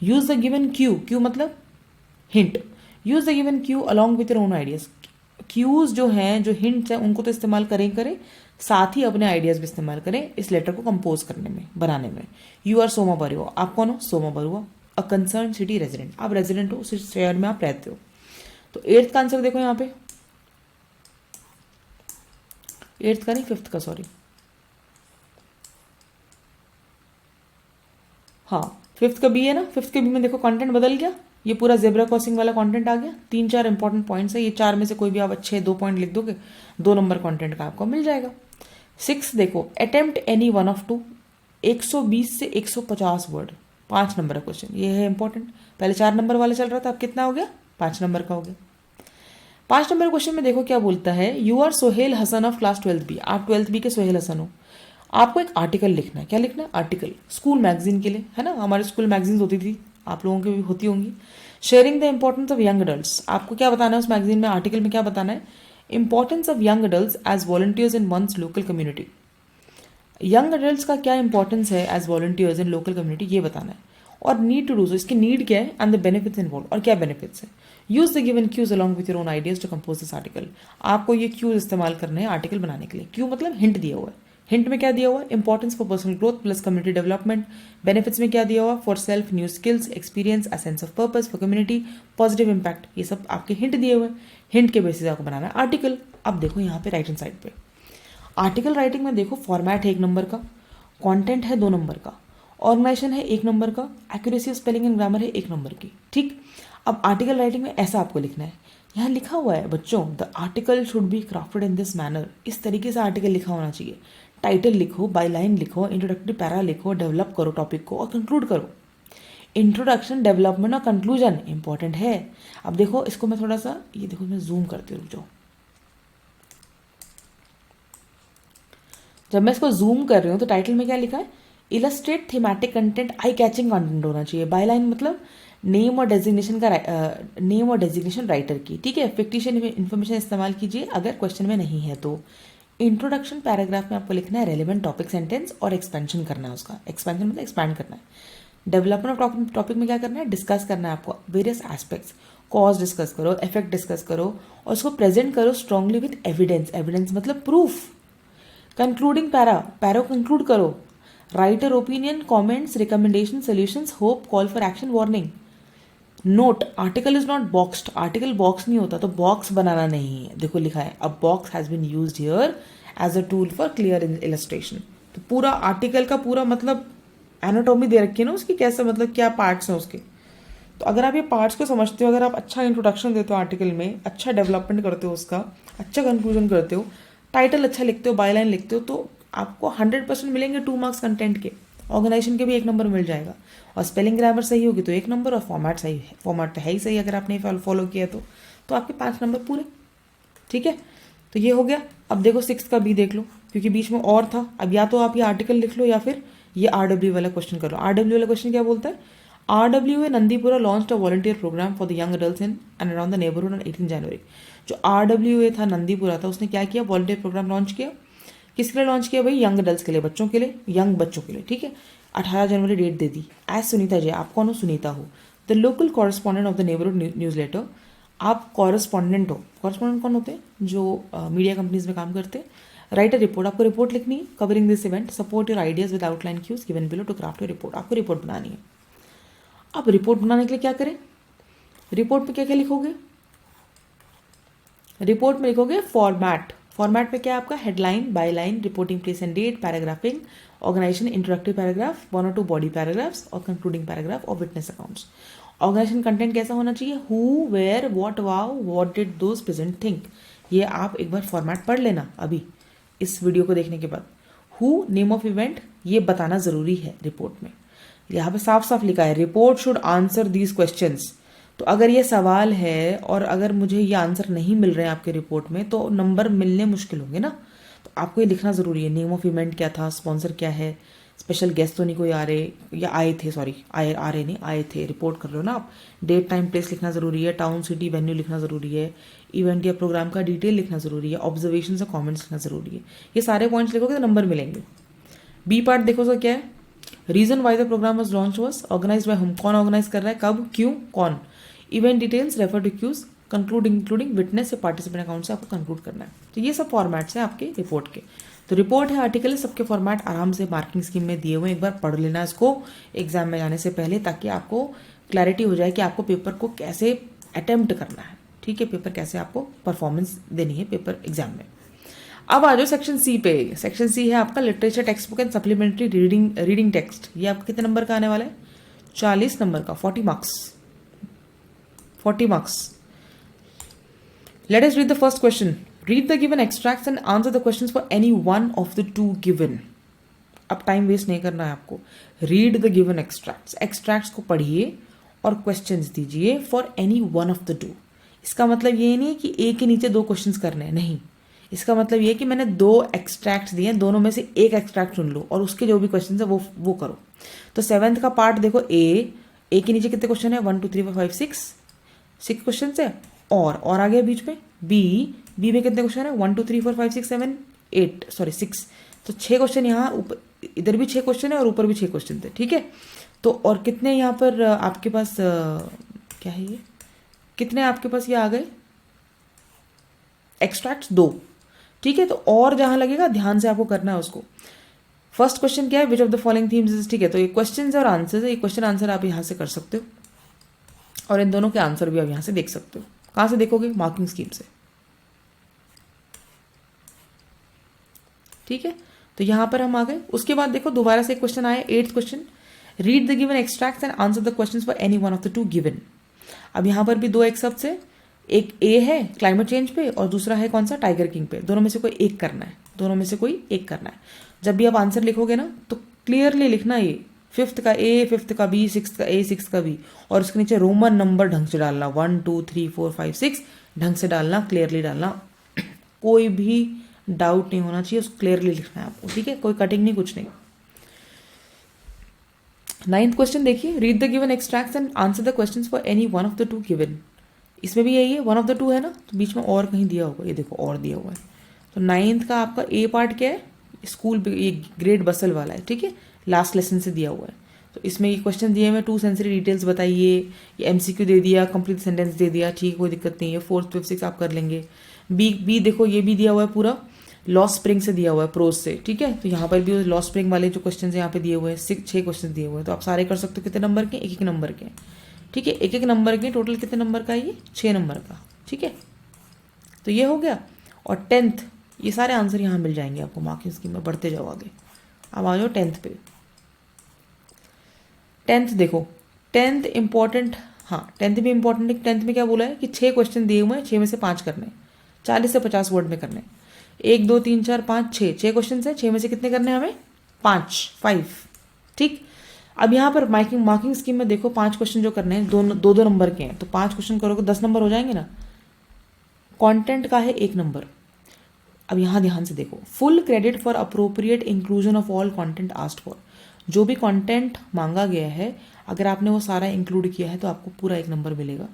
यूज द गिवन क्यू मतलब hint, use the given cue along with your own ideas. Cues जो हैं, जो हिंट्स हैं, उनको तो इस्तेमाल करें, साथ ही अपने आइडियाज भी इस्तेमाल करें इस लेटर को कंपोज करने में, बनाने में। यू आर सोमा बरुआ, आप कौन हो, Soma Barua, a concern city resident, आप रेजिडेंट हो, उस शहर में आप रहते हो। तो 8th का आंसर देखो यहाँ पे, 8th का नहीं 5th का, सॉरी, हाँ 5th का बी है ना, 5th के बी में देखो कंटेंट बदल गया, ये पूरा जेब्रा क्रॉसिंग वाला कंटेंट आ गया। 3-4 इंपॉर्टेंट पॉइंट्स है, ये 4 में से कोई भी आप अच्छे 2 पॉइंट लिख दोगे, 2 नंबर कंटेंट का आपको मिल जाएगा। 6 देखो, अटेम्प्ट एनी वन ऑफ 2, 120 से 150 वर्ड, 5 नंबर का क्वेश्चन, ये है इंपॉर्टेंट। पहले 4 नंबर वाला चल रहा था, अब कितना हो गया, 5 नंबर का हो गया। 5 नंबर क्वेश्चन में देखो क्या बोलता है, you are Sohail Hasan of class 12th B, आप 12th बी के सोहेल हसन हो। आपको एक आर्टिकल लिखना है, क्या लिखना है, आर्टिकल, स्कूल मैगजीन के लिए, है ना, हमारे स्कूल मैगजीन होती थी, आप लोगों की भी होती होंगी। Sharing the importance of young adults, आपको क्या बताना है उस मैगजीन में, आर्टिकल में क्या बताना है, importance of young adults as volunteers in one's local community. Young adults का क्या इंपॉर्टेंस है as volunteers in local community, ये बताना है। और नीड टू डू सो, इसकी नीड क्या है एंड द बेनिफिट्स इन्वॉल्व, और क्या बेनिफिट्स है। Use the given cues along with your own ideas to compose this article, आपको ये क्यूज इस्तेमाल करने हैं आर्टिकल बनाने के लिए। क्यू मतलब हिंट दिया हुआ है, हिंट में क्या दिया हुआ है, importance for personal growth plus community development. Benefits में क्या दिया हुआ, for self, new skills, experience, a sense of purpose, for community, positive impact, ये सब आपके हिंट दिए हुए हैं। हिंट के बेसिस आपको बनाना है आर्टिकल। अब देखो यहाँ पे राइट हैंड साइड पे आर्टिकल राइटिंग में देखो, फॉर्मेट है 1 नंबर का, कंटेंट है 2 नंबर का, ऑर्गेनाइजेशन है 1 नंबर का, accuracy of spelling and grammar है 1 नंबर की। ठीक, अब आर्टिकल राइटिंग में ऐसा आपको लिखना है, यहाँ लिखा हुआ है बच्चों, the article should be crafted in this manner, इस तरीके से आर्टिकल लिखा होना चाहिए। टाइटल लिखो, बाईलाइन लिखो, इंट्रोडक्टरी पैरा लिखो, डेवलप करो टॉपिक को और कंक्लूड करो। इंट्रोडक्शन, डेवलपमेंट और कंक्लूजन इंपॉर्टेंट है। अब देखो इसको मैं थोड़ा सा, ये देखो मैं जूम करती हूँ, रुक जाओ, जब मैं इसको जूम कर रही हूँ तो टाइटल में क्या लिखा है, illustrate thematic content, eye catching content होना चाहिए। बायलाइन मतलब नेम और डेजिग्नेशन का, नेम और डेजिग्नेशन राइटर की, ठीक है। फिक्टिशियन इन्फॉर्मेशन इस्तेमाल कीजिए अगर क्वेश्चन में नहीं है तो। इंट्रोडक्शन पैराग्राफ में आपको लिखना है रेलिवेंट टॉपिक सेंटेंस और एक्सपेंशन करना है उसका, एक्सपेंशन मतलब एक्सपैंड करना है। डेवलपमेंट ऑफ टॉपिक में क्या करना है, डिस्कस करना है आपको वेरियस एस्पेक्ट्स, कॉज डिस्कस करो, इफेक्ट डिस्कस करो और उसको प्रेजेंट करो स्ट्रांगली विद एविडेंस। एविडेंस मतलब proof. Concluding para, para conclude करो। Writer opinion, comments, recommendation, solutions, hope, call for action, warning. Note, article is not boxed. Article box नहीं होता, तो बॉक्स बनाना नहीं है। देखो लिखा है, a box has been used here as a tool for clear illustration. तो पूरा आर्टिकल का पूरा मतलब एनाटॉमी दे रखी है ना उसकी, कैसे मतलब क्या पार्ट्स हैं उसके। तो अगर आप ये पार्ट्स को समझते हो, अगर आप अच्छा इंट्रोडक्शन देते हो आर्टिकल में, अच्छा डेवलपमेंट करते हो उसका, अच्छा कंक्लूजन करते हो, टाइटल अच्छा लिखते हो, बायलाइन लिखते हो, तो आपको 100% मिलेंगे 2 मार्क्स कंटेंट के। ऑर्गेनाइजेशन के भी 1 नंबर मिल जाएगा, और स्पेलिंग ग्रामर सही होगी तो 1 नंबर, और फॉर्मेट सही है, फॉर्मेट तो है ही सही अगर आपने फॉलो किया तो आपके 5 नंबर पूरे। ठीक है, तो ये हो गया। अब देखो 6 का बी देख लो, क्योंकि बीच में और था। अब या तो आप ये आर्टिकल लिख लो या फिर ये RW वाला क्वेश्चन कर लो। RW वाला क्वेश्चन क्या बोलता है? RWA Nandipura launched a volunteer program for the young adults in and around the neighborhood on 18 जनवरी। जो RWA था, नंदीपुरा था, उसने क्या किया? वॉलंटियर प्रोग्राम लॉन्च किया। किसके लिए लॉन्च किया भाई? यंग अडल्ट के लिए, बच्चों के लिए, यंग बच्चों के लिए। ठीक है, 18 जनवरी डेट दे दी। एज सुनीता जी, आप कौन हो? सुनीता हो, the local correspondent of the neighbourhood newsletter. आप कॉरेस्पॉन्डेंट हो। कॉरेस्पॉन्डेंट कौन होते हैं? जो मीडिया कंपनीज में काम करते हैं। राइट अ रिपोर्ट, आपको रिपोर्ट लिखनी है covering this event. Support your ideas with outline cues given below to craft your report. आपको रिपोर्ट बनानी है। अब रिपोर्ट बनाने के लिए क्या करें? रिपोर्ट में क्या क्या लिखोगे? रिपोर्ट में लिखोगे फॉर्मेट। फॉर्मेट में क्या है आपका? Headline, byline, reporting place and date, paragraphing, organisation, introductive paragraph, 1 और 2 बॉडी पैराग्राफ्स और कंक्लूडिंग पैराग्राफ और विटनेस अकाउंट्स। ऑर्गेनाइजेशन कंटेंट कैसा होना चाहिए? Who, where, what, wow, what did those present think. ये आप एक बार फॉर्मेट पढ़ लेना अभी इस वीडियो को देखने के बाद। हु, नेम ऑफ इवेंट, ये बताना जरूरी है रिपोर्ट में। यहाँ पे साफ साफ लिखा है, report should answer these questions. तो अगर ये सवाल है और अगर मुझे ये आंसर नहीं मिल रहे हैं आपके रिपोर्ट में, तो नंबर मिलने मुश्किल होंगे ना। तो आपको ये लिखना ज़रूरी है। नेम ऑफ इवेंट क्या था, स्पॉन्सर क्या है, स्पेशल गेस्ट तो नहीं कोई आ रहे या आए थे, सॉरी आ रहे नहीं, आए थे, रिपोर्ट कर लो ना आप। डेट, टाइम, प्लेस लिखना ज़रूरी है। टाउन, सिटी, वेन्यू लिखना ज़रूरी है। इवेंट या प्रोग्राम का डिटेल लिखना ज़रूरी है। ऑब्जर्वेशन और कॉमेंट्स लिखना ज़रूरी है। ये सारे पॉइंट्स लिखोगे तो नंबर मिलेंगे। बी पार्ट देखो सर क्या है? Reason why the programme was launch was organise by whom. कौन ऑर्गेनाइज कर रहा है, कब, क्यों, कौन। Event details, refer to cues, conclude including witness या पार्टिसिपेंट अकाउंट से आपको कंक्लूड करना है। तो ये सब फॉर्मेट्स हैं आपके रिपोर्ट के। तो रिपोर्ट है, आर्टिकल है, सबके फॉर्मेट आराम से मार्किंग स्कीम में दिए हुए। एक बार पढ़ लेना इसको एग्जाम में जाने से पहले, ताकि आपको क्लैरिटी हो जाए कि आपको पेपर को कैसे अटेम्प्ट करना है। ठीक है, पेपर कैसे आपको परफॉर्मेंस देनी है पेपर एग्जाम में। अब आ जाओ सेक्शन सी पे। सेक्शन सी है आपका literature text book and supplementary reading text. ये आपका कितने नंबर का आने वाला है? 40 नंबर का, 40 marks. 40 marks. Let us read the first question. Read the given extracts and answer the questions for any one of the 2 given. अब time waste नहीं करना है आपको। Read the given extracts, extracts को पढ़िए और क्वेश्चंस दीजिए for any one of the 2। इसका मतलब ये नहीं है कि एक के नीचे 2 क्वेश्चंस करने हैं, नहीं। इसका मतलब ये है कि मैंने 2 एक्सट्रैक्ट्स दिए हैं, दोनों में से एक एक्सट्रैक्ट चुन लो और उसके जो भी क्वेश्चन है वो करो। तो 7th का पार्ट देखो, ए के नीचे कितने क्वेश्चन है? 1 2 3 4 5 6 क्वेश्चन है। और आगे बीच में बी में कितने क्वेश्चन है? 1 2 3 4 5 6 7 8, सॉरी 6। तो 6 क्वेश्चन यहाँ ऊपर, इधर भी 6 क्वेश्चन है और ऊपर भी 6 क्वेश्चन थे। ठीक है, तो और कितने यहाँ पर आपके पास क्या है ये, कितने आपके पास ये आ गए एक्सट्रैक्ट्स? 2। ठीक है, तो और जहां लगेगा ध्यान से आपको करना है उसको। फर्स्ट क्वेश्चन क्या है? विच of the following themes is. ठीक है, तो ये क्वेश्चन और आंसर है। ये क्वेश्चन आंसर आप यहाँ से कर सकते हो और इन दोनों के आंसर भी आप यहाँ से देख सकते हो। कहाँ से देखोगे? मार्किंग स्कीम से। ठीक है, तो यहाँ पर हम आ गए। उसके बाद देखो दोबारा से एक क्वेश्चन आया, 8th question. Read the given extracts and answer the questions for any one of the 2 given. अब यहाँ पर भी 2 एक्सट्रैक्ट्स है, एक ए है क्लाइमेट चेंज पे और दूसरा है कौन सा? टाइगर किंग पे। दोनों में से कोई एक करना है, दोनों में से कोई एक करना है। जब भी आप आंसर लिखोगे ना तो क्लियरली लिखना ये 5th का ए, 5th का बी, 6th का ए, 6th का बी, और उसके नीचे रोमन नंबर ढंग से डालना, 1 2 3 4 5 6 ढंग से डालना, क्लियरली डालना। कोई भी डाउट नहीं होना चाहिए, उसको क्लियरली लिखना है आपको। ठीक है, कोई कटिंग नहीं, कुछ नहीं। 9th क्वेश्चन देखिए, read the given extracts and answer the questions for any one of the 2 given. इसमें भी यही है, 1 ऑफ द 2 है ना, तो बीच में और कहीं दिया होगा, ये देखो और दिया हुआ है। तो 9th का आपका ए पार्ट क्या है? स्कूल, ये ग्रेड बसल वाला है। ठीक है, लास्ट लेसन से दिया हुआ है। तो इसमें ये क्वेश्चन दिए हुए 2 सेंसरी डिटेल्स बताइए, ये एमसीक्यू दे दिया, कंप्लीट सेंटेंस दे दिया, ठीक है कोई दिक्कत नहीं है। 4th 5th 6 आप कर लेंगे। बी देखो ये भी दिया हुआ है पूरा लॉस स्प्रिंग से दिया हुआ है, प्रोज से, ठीक है। तो यहाँ पर भी लॉस स्प्रिंग वाले जो क्वेश्चन यहाँ पे दिए हुए हैं 6 क्वेश्चन दिए हुए हैं, तो आप सारे कर सकते हो। कितने नंबर के? 1-1 नंबर के, ठीक है। 1-1 नंबर के टोटल कितने नंबर का है ये? 6 नंबर का, ठीक है। तो ये हो गया। और 10th ये सारे आंसर यहाँ मिल जाएंगे आपको मार्किंग स्कीम में, बढ़ते जाओ आगे। अब आ जाओ 10th पे। 10th देखो, 10th इंपॉर्टेंट, हाँ 10th भी इंपॉर्टेंट है। 10th में क्या बोला है कि 6 क्वेश्चन दिए हुए हैं, 6 में से 5 करने, 40 से 50 वर्ड में करने। 1 2 3 4 5 6 क्वेश्चन है, 6 में से कितने करने हैं हमें? 5, ठीक। अब यहाँ पर मार्किंग स्कीम में देखो 5 क्वेश्चन जो करने हैं, दो नंबर के हैं, तो 5 क्वेश्चन करोगे 10 नंबर हो जाएंगे ना। कंटेंट का है 1 नंबर। अब यहाँ ध्यान से देखो, full credit for appropriate inclusion of all content asked for. जो भी कंटेंट मांगा गया है, अगर आपने वो सारा इंक्लूड किया है तो आपको पूरा 1 नंबर मिलेगा।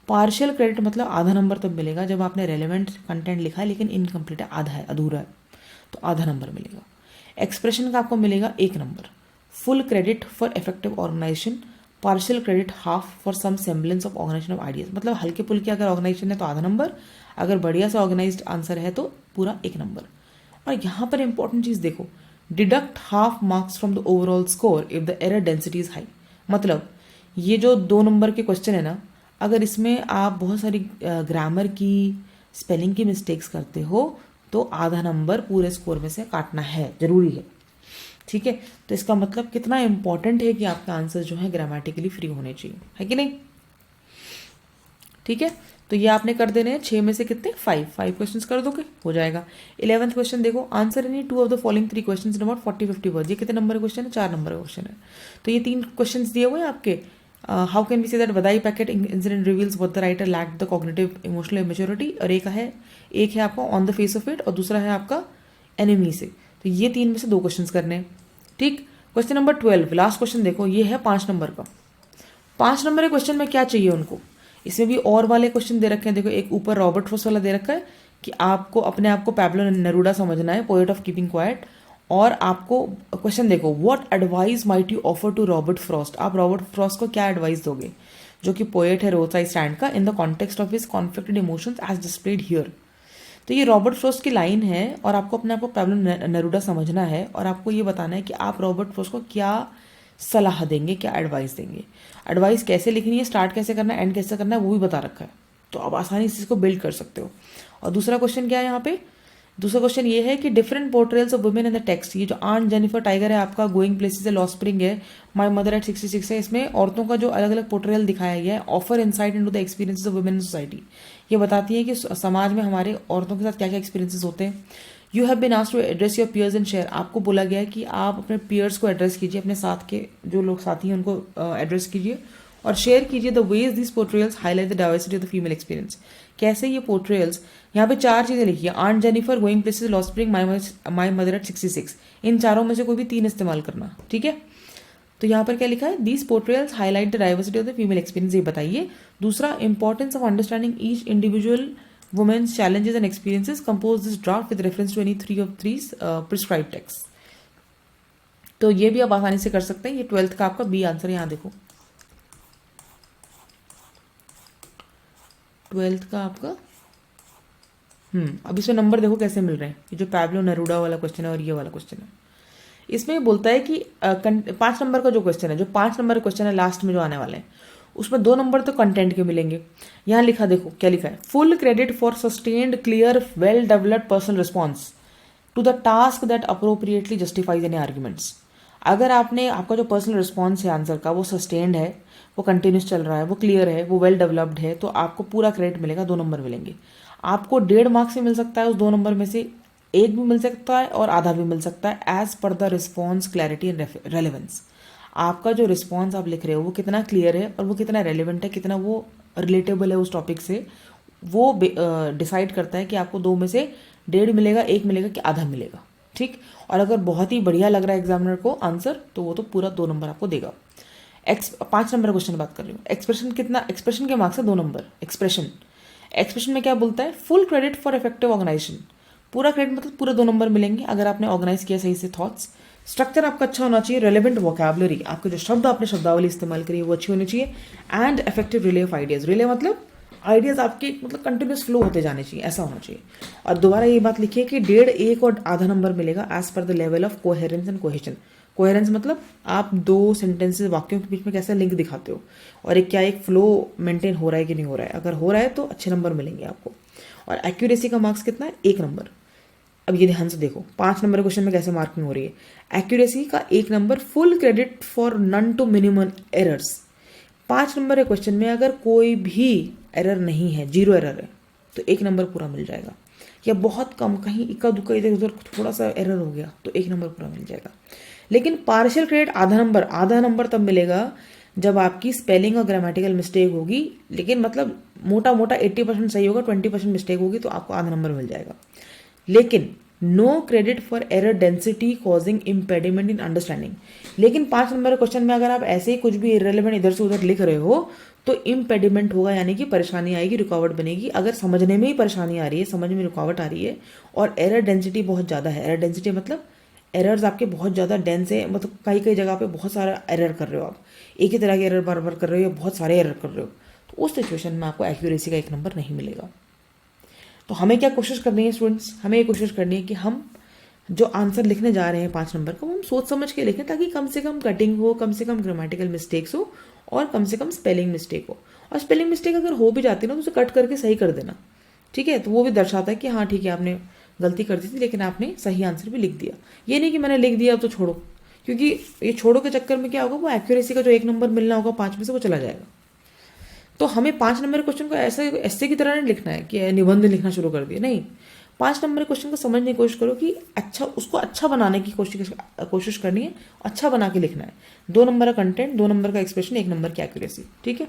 पार्शियल क्रेडिट मतलब आधा नंबर तब मिलेगा जब आपने रेलेवेंट कंटेंट लिखा है लेकिन इनकम्प्लीट है, आधा है, अधूरा है, तो आधा नंबर मिलेगा। एक्सप्रेशन का आपको मिलेगा 1 number. Full credit for effective organisation, partial credit half for some semblance of organisation of ideas. मतलब हल्के फुल्के अगर ऑर्गेनाइजेशन है तो आधा नंबर, अगर बढ़िया से ऑर्गेनाइज्ड आंसर है तो पूरा 1 नंबर। और यहाँ पर इंपॉर्टेंट चीज़ देखो, deduct half marks from the overall score if the error density is high. मतलब ये जो 2 नंबर के क्वेश्चन है ना, अगर इसमें आप बहुत सारी ग्रामर की, स्पेलिंग की मिस्टेक्स करते हो तो आधा नंबर पूरे स्कोर में से काटना है, जरूरी है, ठीक है। तो इसका मतलब कितना इंपॉर्टेंट है कि आपका आंसर जो है ग्रामेटिकली फ्री होने चाहिए, है कि नहीं, ठीक है। तो ये आपने कर देने हैं 6 में से कितने? 5 क्वेश्चंस कर दोगे, हो जाएगा। 11th क्वेश्चन देखो, answer any 2 of the following 3 questions in about 40-50 words. ये कितने नंबर का क्वेश्चन है? 4 नंबर का क्वेश्चन है। तो ये 3 क्वेश्चंस दिए हुए हैं आपके। How can we say that वदाई packet incident reveals what the writer lacked the cognitive emotional maturity. और एक है आपका on the face of it, और दूसरा है आपका एनिमी से। तो ये 3 में से 2 क्वेश्चन करने हैं, ठीक। क्वेश्चन नंबर 12 लास्ट क्वेश्चन देखो, ये है 5 नंबर का। 5 नंबर के क्वेश्चन में क्या चाहिए उनको? इसमें भी और वाले क्वेश्चन दे रखे हैं। देखो एक ऊपर रॉबर्ट फ्रॉस्ट वाला दे रखा है कि आपको अपने आप को पैब्लो नेरूडा समझना है, पोएट ऑफ कीपिंग क्वाइट। और आपको क्वेश्चन देखो, what advice might you offer to Robert Frost. आप रॉबर्ट फ्रॉस्ट को क्या एडवाइस दोगे, जो कि पोएट है रोड साइड स्टैंड का, in the context of his conflicted emotions as displayed here. तो ये रॉबर्ट फ्रॉस्ट की लाइन है और आपको अपने आप को पैब्लो नेरूडा समझना है और आपको ये बताना है कि आप रॉबर्ट फ्रॉस्ट को क्या सलाह देंगे, क्या एडवाइस देंगे। एडवाइस कैसे लिखनी है, स्टार्ट कैसे करना है, एंड कैसे करना है, वो भी बता रखा है, तो आप आसानी से इसको बिल्ड कर सकते हो। और दूसरा क्वेश्चन क्या है यहाँ पे? दूसरा क्वेश्चन ये है कि different portrayals of women in the text. ये जो आंट जेनिफर टाइगर है आपका, गोइंग प्लेसेस है, लॉस्ट स्प्रिंग है, माई मदर एट 66 है, इसमें औरतों का जो अलग अलग पोर्ट्रेल दिखाया गया है, offer insight into the experiences of women in society. ये बताती है कि समाज में हमारे औरतों के साथ क्या क्या एक्सपीरियंसेस होते हैं। You have been asked to address your peers and share. आपको बोला गया है कि आप अपने पियर्स को एड्रेस कीजिए, अपने साथ के जो लोग साथी हैं उनको एड्रेस कीजिए और शेयर कीजिए the ways this portrayals highlight the diversity of the female experience. कैसे ये पोर्ट्रेल्स, यहाँ पे 4 चीजें लिखी है, aunt Jennifer, going places, lost spring, my mother at 66। इन चारों में से कोई भी 3 इस्तेमाल करना, ठीक है। तो यहाँ पर क्या लिखा है? These portrayals highlight the diversity of the female experience, ये बताइए। दूसरा, importance of understanding each individual women's challenges and experiences. Compose this draft with reference to any 3 of 3 prescribed texts. तो ये भी आप आसानी से कर सकते हैं। ये 12th का आपका बी आंसर यहाँ देखो, 12th का आपका अब इसमें नंबर देखो कैसे मिल रहे हैं। ये जो पैब्लो नेरूडा वाला क्वेश्चन है और ये वाला क्वेश्चन है, इसमें बोलता है कि 5 नंबर का जो क्वेश्चन है, जो 5 नंबर का क्वेश्चन है लास्ट में जो आने वाले हैं, उसमें 2 नंबर तो कंटेंट के मिलेंगे। यहाँ लिखा देखो क्या लिखा है, full credit for sustained clear well developed personal response to the task that appropriately justifies any arguments. अगर आपका जो पर्सनल रिस्पॉन्स है आंसर का, वो सस्टेन्ड है, वो कंटिन्यूस चल रहा है, वो क्लियर है, वो वेल डेवलप्ड है, तो आपको पूरा क्रेडिट मिलेगा, 2 नंबर मिलेंगे। आपको 1.5 मार्क्स से मिल सकता है उस 2 नंबर में से, 1 भी मिल सकता है और आधा भी मिल सकता है, as per the response clarity and relevance. आपका जो रिस्पॉन्स आप लिख रहे हो वो कितना क्लियर है और वो कितना रेलिवेंट है, कितना वो रिलेटेबल है उस टॉपिक से, वो डिसाइड करता है कि आपको 2 में से 1.5 मिलेगा, 1 मिलेगा कि आधा मिलेगा, ठीक। और अगर बहुत ही बढ़िया लग रहा है एग्जामिनर को आंसर, तो वो तो पूरा 2 नंबर आपको देगा। 5 नंबर क्वेश्चन की बात कर रही हूँ। एक्सप्रेशन कितना? एक्सप्रेशन के मार्क्स है 2 नंबर। एक्सप्रेशन में क्या बोलता है? Full credit for effective organisation. पूरा क्रेडिट मतलब पूरा 2 नंबर मिलेंगे अगर आपने ऑर्गेनाइज किया सही से थॉट्स। स्ट्रक्चर आपका अच्छा होना चाहिए, रेलेवेंट वोकैबुलरी, आपके जो शब्द आपने शब्दावली इस्तेमाल करी है वो अच्छी होनी चाहिए, and effective relay of ideas. Relay मतलब आइडियाज आपके मतलब कंटिन्यूस फ्लो होते जाने चाहिए, ऐसा होना चाहिए। और दोबारा ये बात लिखिए कि 1.5, 1 और आधा नंबर मिलेगा as per the level of coherence and cohesion. Coherence मतलब आप दो सेंटेंसेस वाक्यों के बीच में कैसे लिंक दिखाते हो, और एक क्या एक फ्लो मेंटेन हो रहा है कि नहीं हो रहा है। अगर हो रहा है तो अच्छे नंबर मिलेंगे आपको। और एक्यूरेसी का मार्क्स कितना है? 1 नंबर। अब ये ध्यान से देखो 5 नंबर क्वेश्चन में कैसे मार्किंग हो रही है। एक्यूरेसी का 1 number, full credit for none to minimum errors. 5 number के क्वेश्चन में अगर कोई भी एरर नहीं है, 0 एरर है, तो 1 नंबर पूरा मिल जाएगा। या बहुत कम, कहीं इक्का दुक्का इधर उधर थोड़ा सा एरर हो गया तो 1 नंबर पूरा मिल जाएगा। लेकिन पार्शियल क्रेडिट आधा नंबर तब मिलेगा जब आपकी स्पेलिंग और ग्रामेटिकल मिस्टेक होगी, लेकिन मतलब मोटा मोटा 80% सही होगा, 20% मिस्टेक होगी तो आपको आधा नंबर मिल जाएगा। लेकिन no credit for error density causing impediment in understanding. लेकिन 5 नंबर के क्वेश्चन में अगर आप ऐसे ही कुछ भी इरेलेवेंट इधर से उधर लिख रहे हो तो इम्पेडिमेंट होगा, यानी कि परेशानी आएगी, रुकावट बनेगी। अगर समझने में ही परेशानी आ रही है, समझ में रुकावट आ रही है, और एरर डेंसिटी बहुत ज़्यादा है, एरर डेंसिटी मतलब एरर्स आपके बहुत ज़्यादा डेंस है, मतलब कई कई जगह पे बहुत सारा एरर कर रहे हो, आप एक ही तरह के एरर बार बार कर रहे हो, बहुत सारे एरर कर रहे हो, तो उस सिचुएशन में आपको एक्यूरेसी का 1 नंबर नहीं मिलेगा। तो हमें क्या कोशिश करनी है स्टूडेंट्स? हमें ये कोशिश करनी है कि हम जो आंसर लिखने जा रहे हैं 5 नंबर का, वो हम सोच समझ के लिखें, ताकि कम से कम कटिंग हो, कम से कम ग्रामेटिकल मिस्टेक्स हो, और कम से कम स्पेलिंग मिस्टेक हो। और स्पेलिंग मिस्टेक अगर हो भी जाती है ना तो उसे कट करके सही कर देना, ठीक है? तो वो भी दर्शाता है कि हाँ ठीक है, आपने गलती कर दी थी लेकिन आपने सही आंसर भी लिख दिया। ये नहीं कि मैंने लिख दिया अब तो छोड़ो, क्योंकि ये छोड़ो के चक्कर में क्या होगा, वो एक्यूरेसी का जो 1 नंबर मिलना होगा 5 में से वो चला जाएगा। तो हमें 5 नंबर क्वेश्चन को ऐसे ऐसे की तरह नहीं लिखना है कि निबंध लिखना शुरू कर दिया, नहीं। 5 नंबर क्वेश्चन को समझने की कोशिश करो कि अच्छा, उसको अच्छा बनाने की कोशिश करनी है, अच्छा बना के लिखना है। 2 नंबर का कंटेंट, 2 नंबर का एक्सप्रेशन, 1 नंबर की एक्यूरेसी, ठीक है?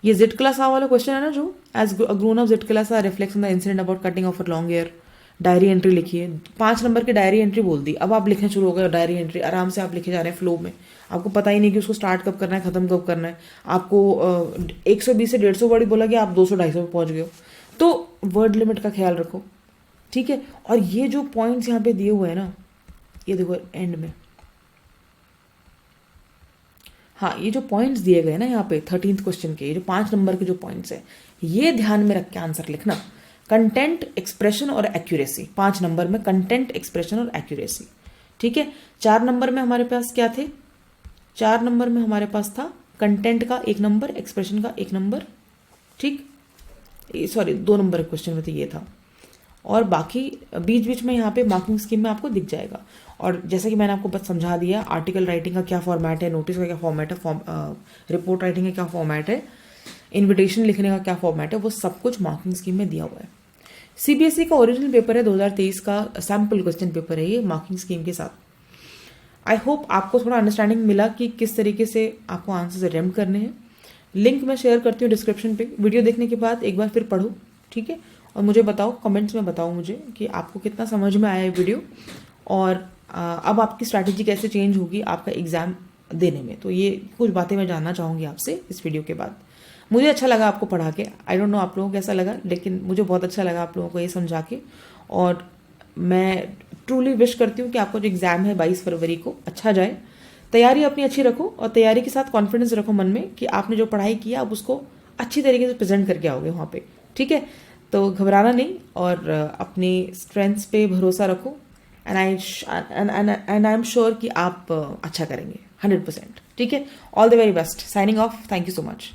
ये जेड क्लास वाला क्वेश्चन है ना, जो as grown up Z class reflects on the incident about cutting off long hair. Diary entry लिखिए, 5 नंबर की डायरी एंट्री बोल दी, अब आप लिखने शुरू हो गए डायरी एंट्री, आराम से आप लिखे जा रहे हैं फ्लो में, आपको पता ही नहीं कि उसको स्टार्ट कब करना है, खत्म कब करना है। आपको 120 से 150 वर्ड बोला गया, आप 200-250 पे पहुंच गए हो, तो वर्ड लिमिट का ख्याल रखो, ठीक है? और ये जो पॉइंट्स यहाँ पे दिए हुए हैं ना, ये देखो एंड में, हाँ ये जो पॉइंट्स दिए गए ना यहाँ पे 13th क्वेश्चन के, ये जो 5 नंबर के जो पॉइंट्स है, ये ध्यान में रख के आंसर लिखना। कंटेंट, एक्सप्रेशन और एक्यूरेसी, 5 नंबर में कंटेंट, एक्सप्रेशन और एक्यूरेसी, ठीक है? 4 नंबर में हमारे पास क्या थे? 4 नंबर में हमारे पास था कंटेंट का 1 नंबर, एक्सप्रेशन का 1 नंबर, ठीक? सॉरी 2 नंबर क्वेश्चन में तो ये था, और बाकी बीच बीच में यहाँ पे मार्किंग स्कीम में आपको दिख जाएगा। और जैसा कि मैंने आपको बस समझा दिया, आर्टिकल राइटिंग का क्या फॉर्मेट है, नोटिस का क्या फॉर्मेट है, रिपोर्ट राइटिंग का क्या फॉर्मेट है, इन्विटेशन लिखने का क्या फॉर्मेट है, वो सब कुछ मार्किंग स्कीम में दिया हुआ है। सीबीएसई का ओरिजिनल पेपर है, 2023 का सैम्पल क्वेश्चन पेपर है ये, मार्किंग स्कीम के साथ। आई होप आपको थोड़ा अंडरस्टैंडिंग मिला कि किस तरीके से आपको आंसर्स अटेम्प्ट करने हैं। लिंक मैं शेयर करती हूँ डिस्क्रिप्शन पे, वीडियो देखने के बाद एक बार फिर पढ़ो, ठीक है? और मुझे बताओ, कमेंट्स में बताओ मुझे कि आपको कितना समझ में आया है वीडियो, और अब आपकी स्ट्रैटेजी कैसे चेंज होगी आपका एग्ज़ाम देने में। तो ये कुछ बातें मैं जानना चाहूँगी आपसे इस वीडियो के बाद। मुझे अच्छा लगा आपको पढ़ा के, आई डोंट नो आप लोगों को कैसा लगा, लेकिन मुझे बहुत अच्छा लगा आप लोगों को ये समझा के। और मैं ट्रूली विश करती हूँ कि आपका जो एग्ज़ाम है 22 फरवरी को अच्छा जाए। तैयारी अपनी अच्छी रखो, और तैयारी के साथ कॉन्फिडेंस रखो मन में कि आपने जो पढ़ाई किया आप उसको अच्छी तरीके से प्रेजेंट करके आओगे वहाँ पे, ठीक है? तो घबराना नहीं, और अपनी स्ट्रेंथ्स पे भरोसा रखो, एंड आई एम श्योर कि आप अच्छा करेंगे 100%, ठीक है? All the very best, signing off, thank you so much.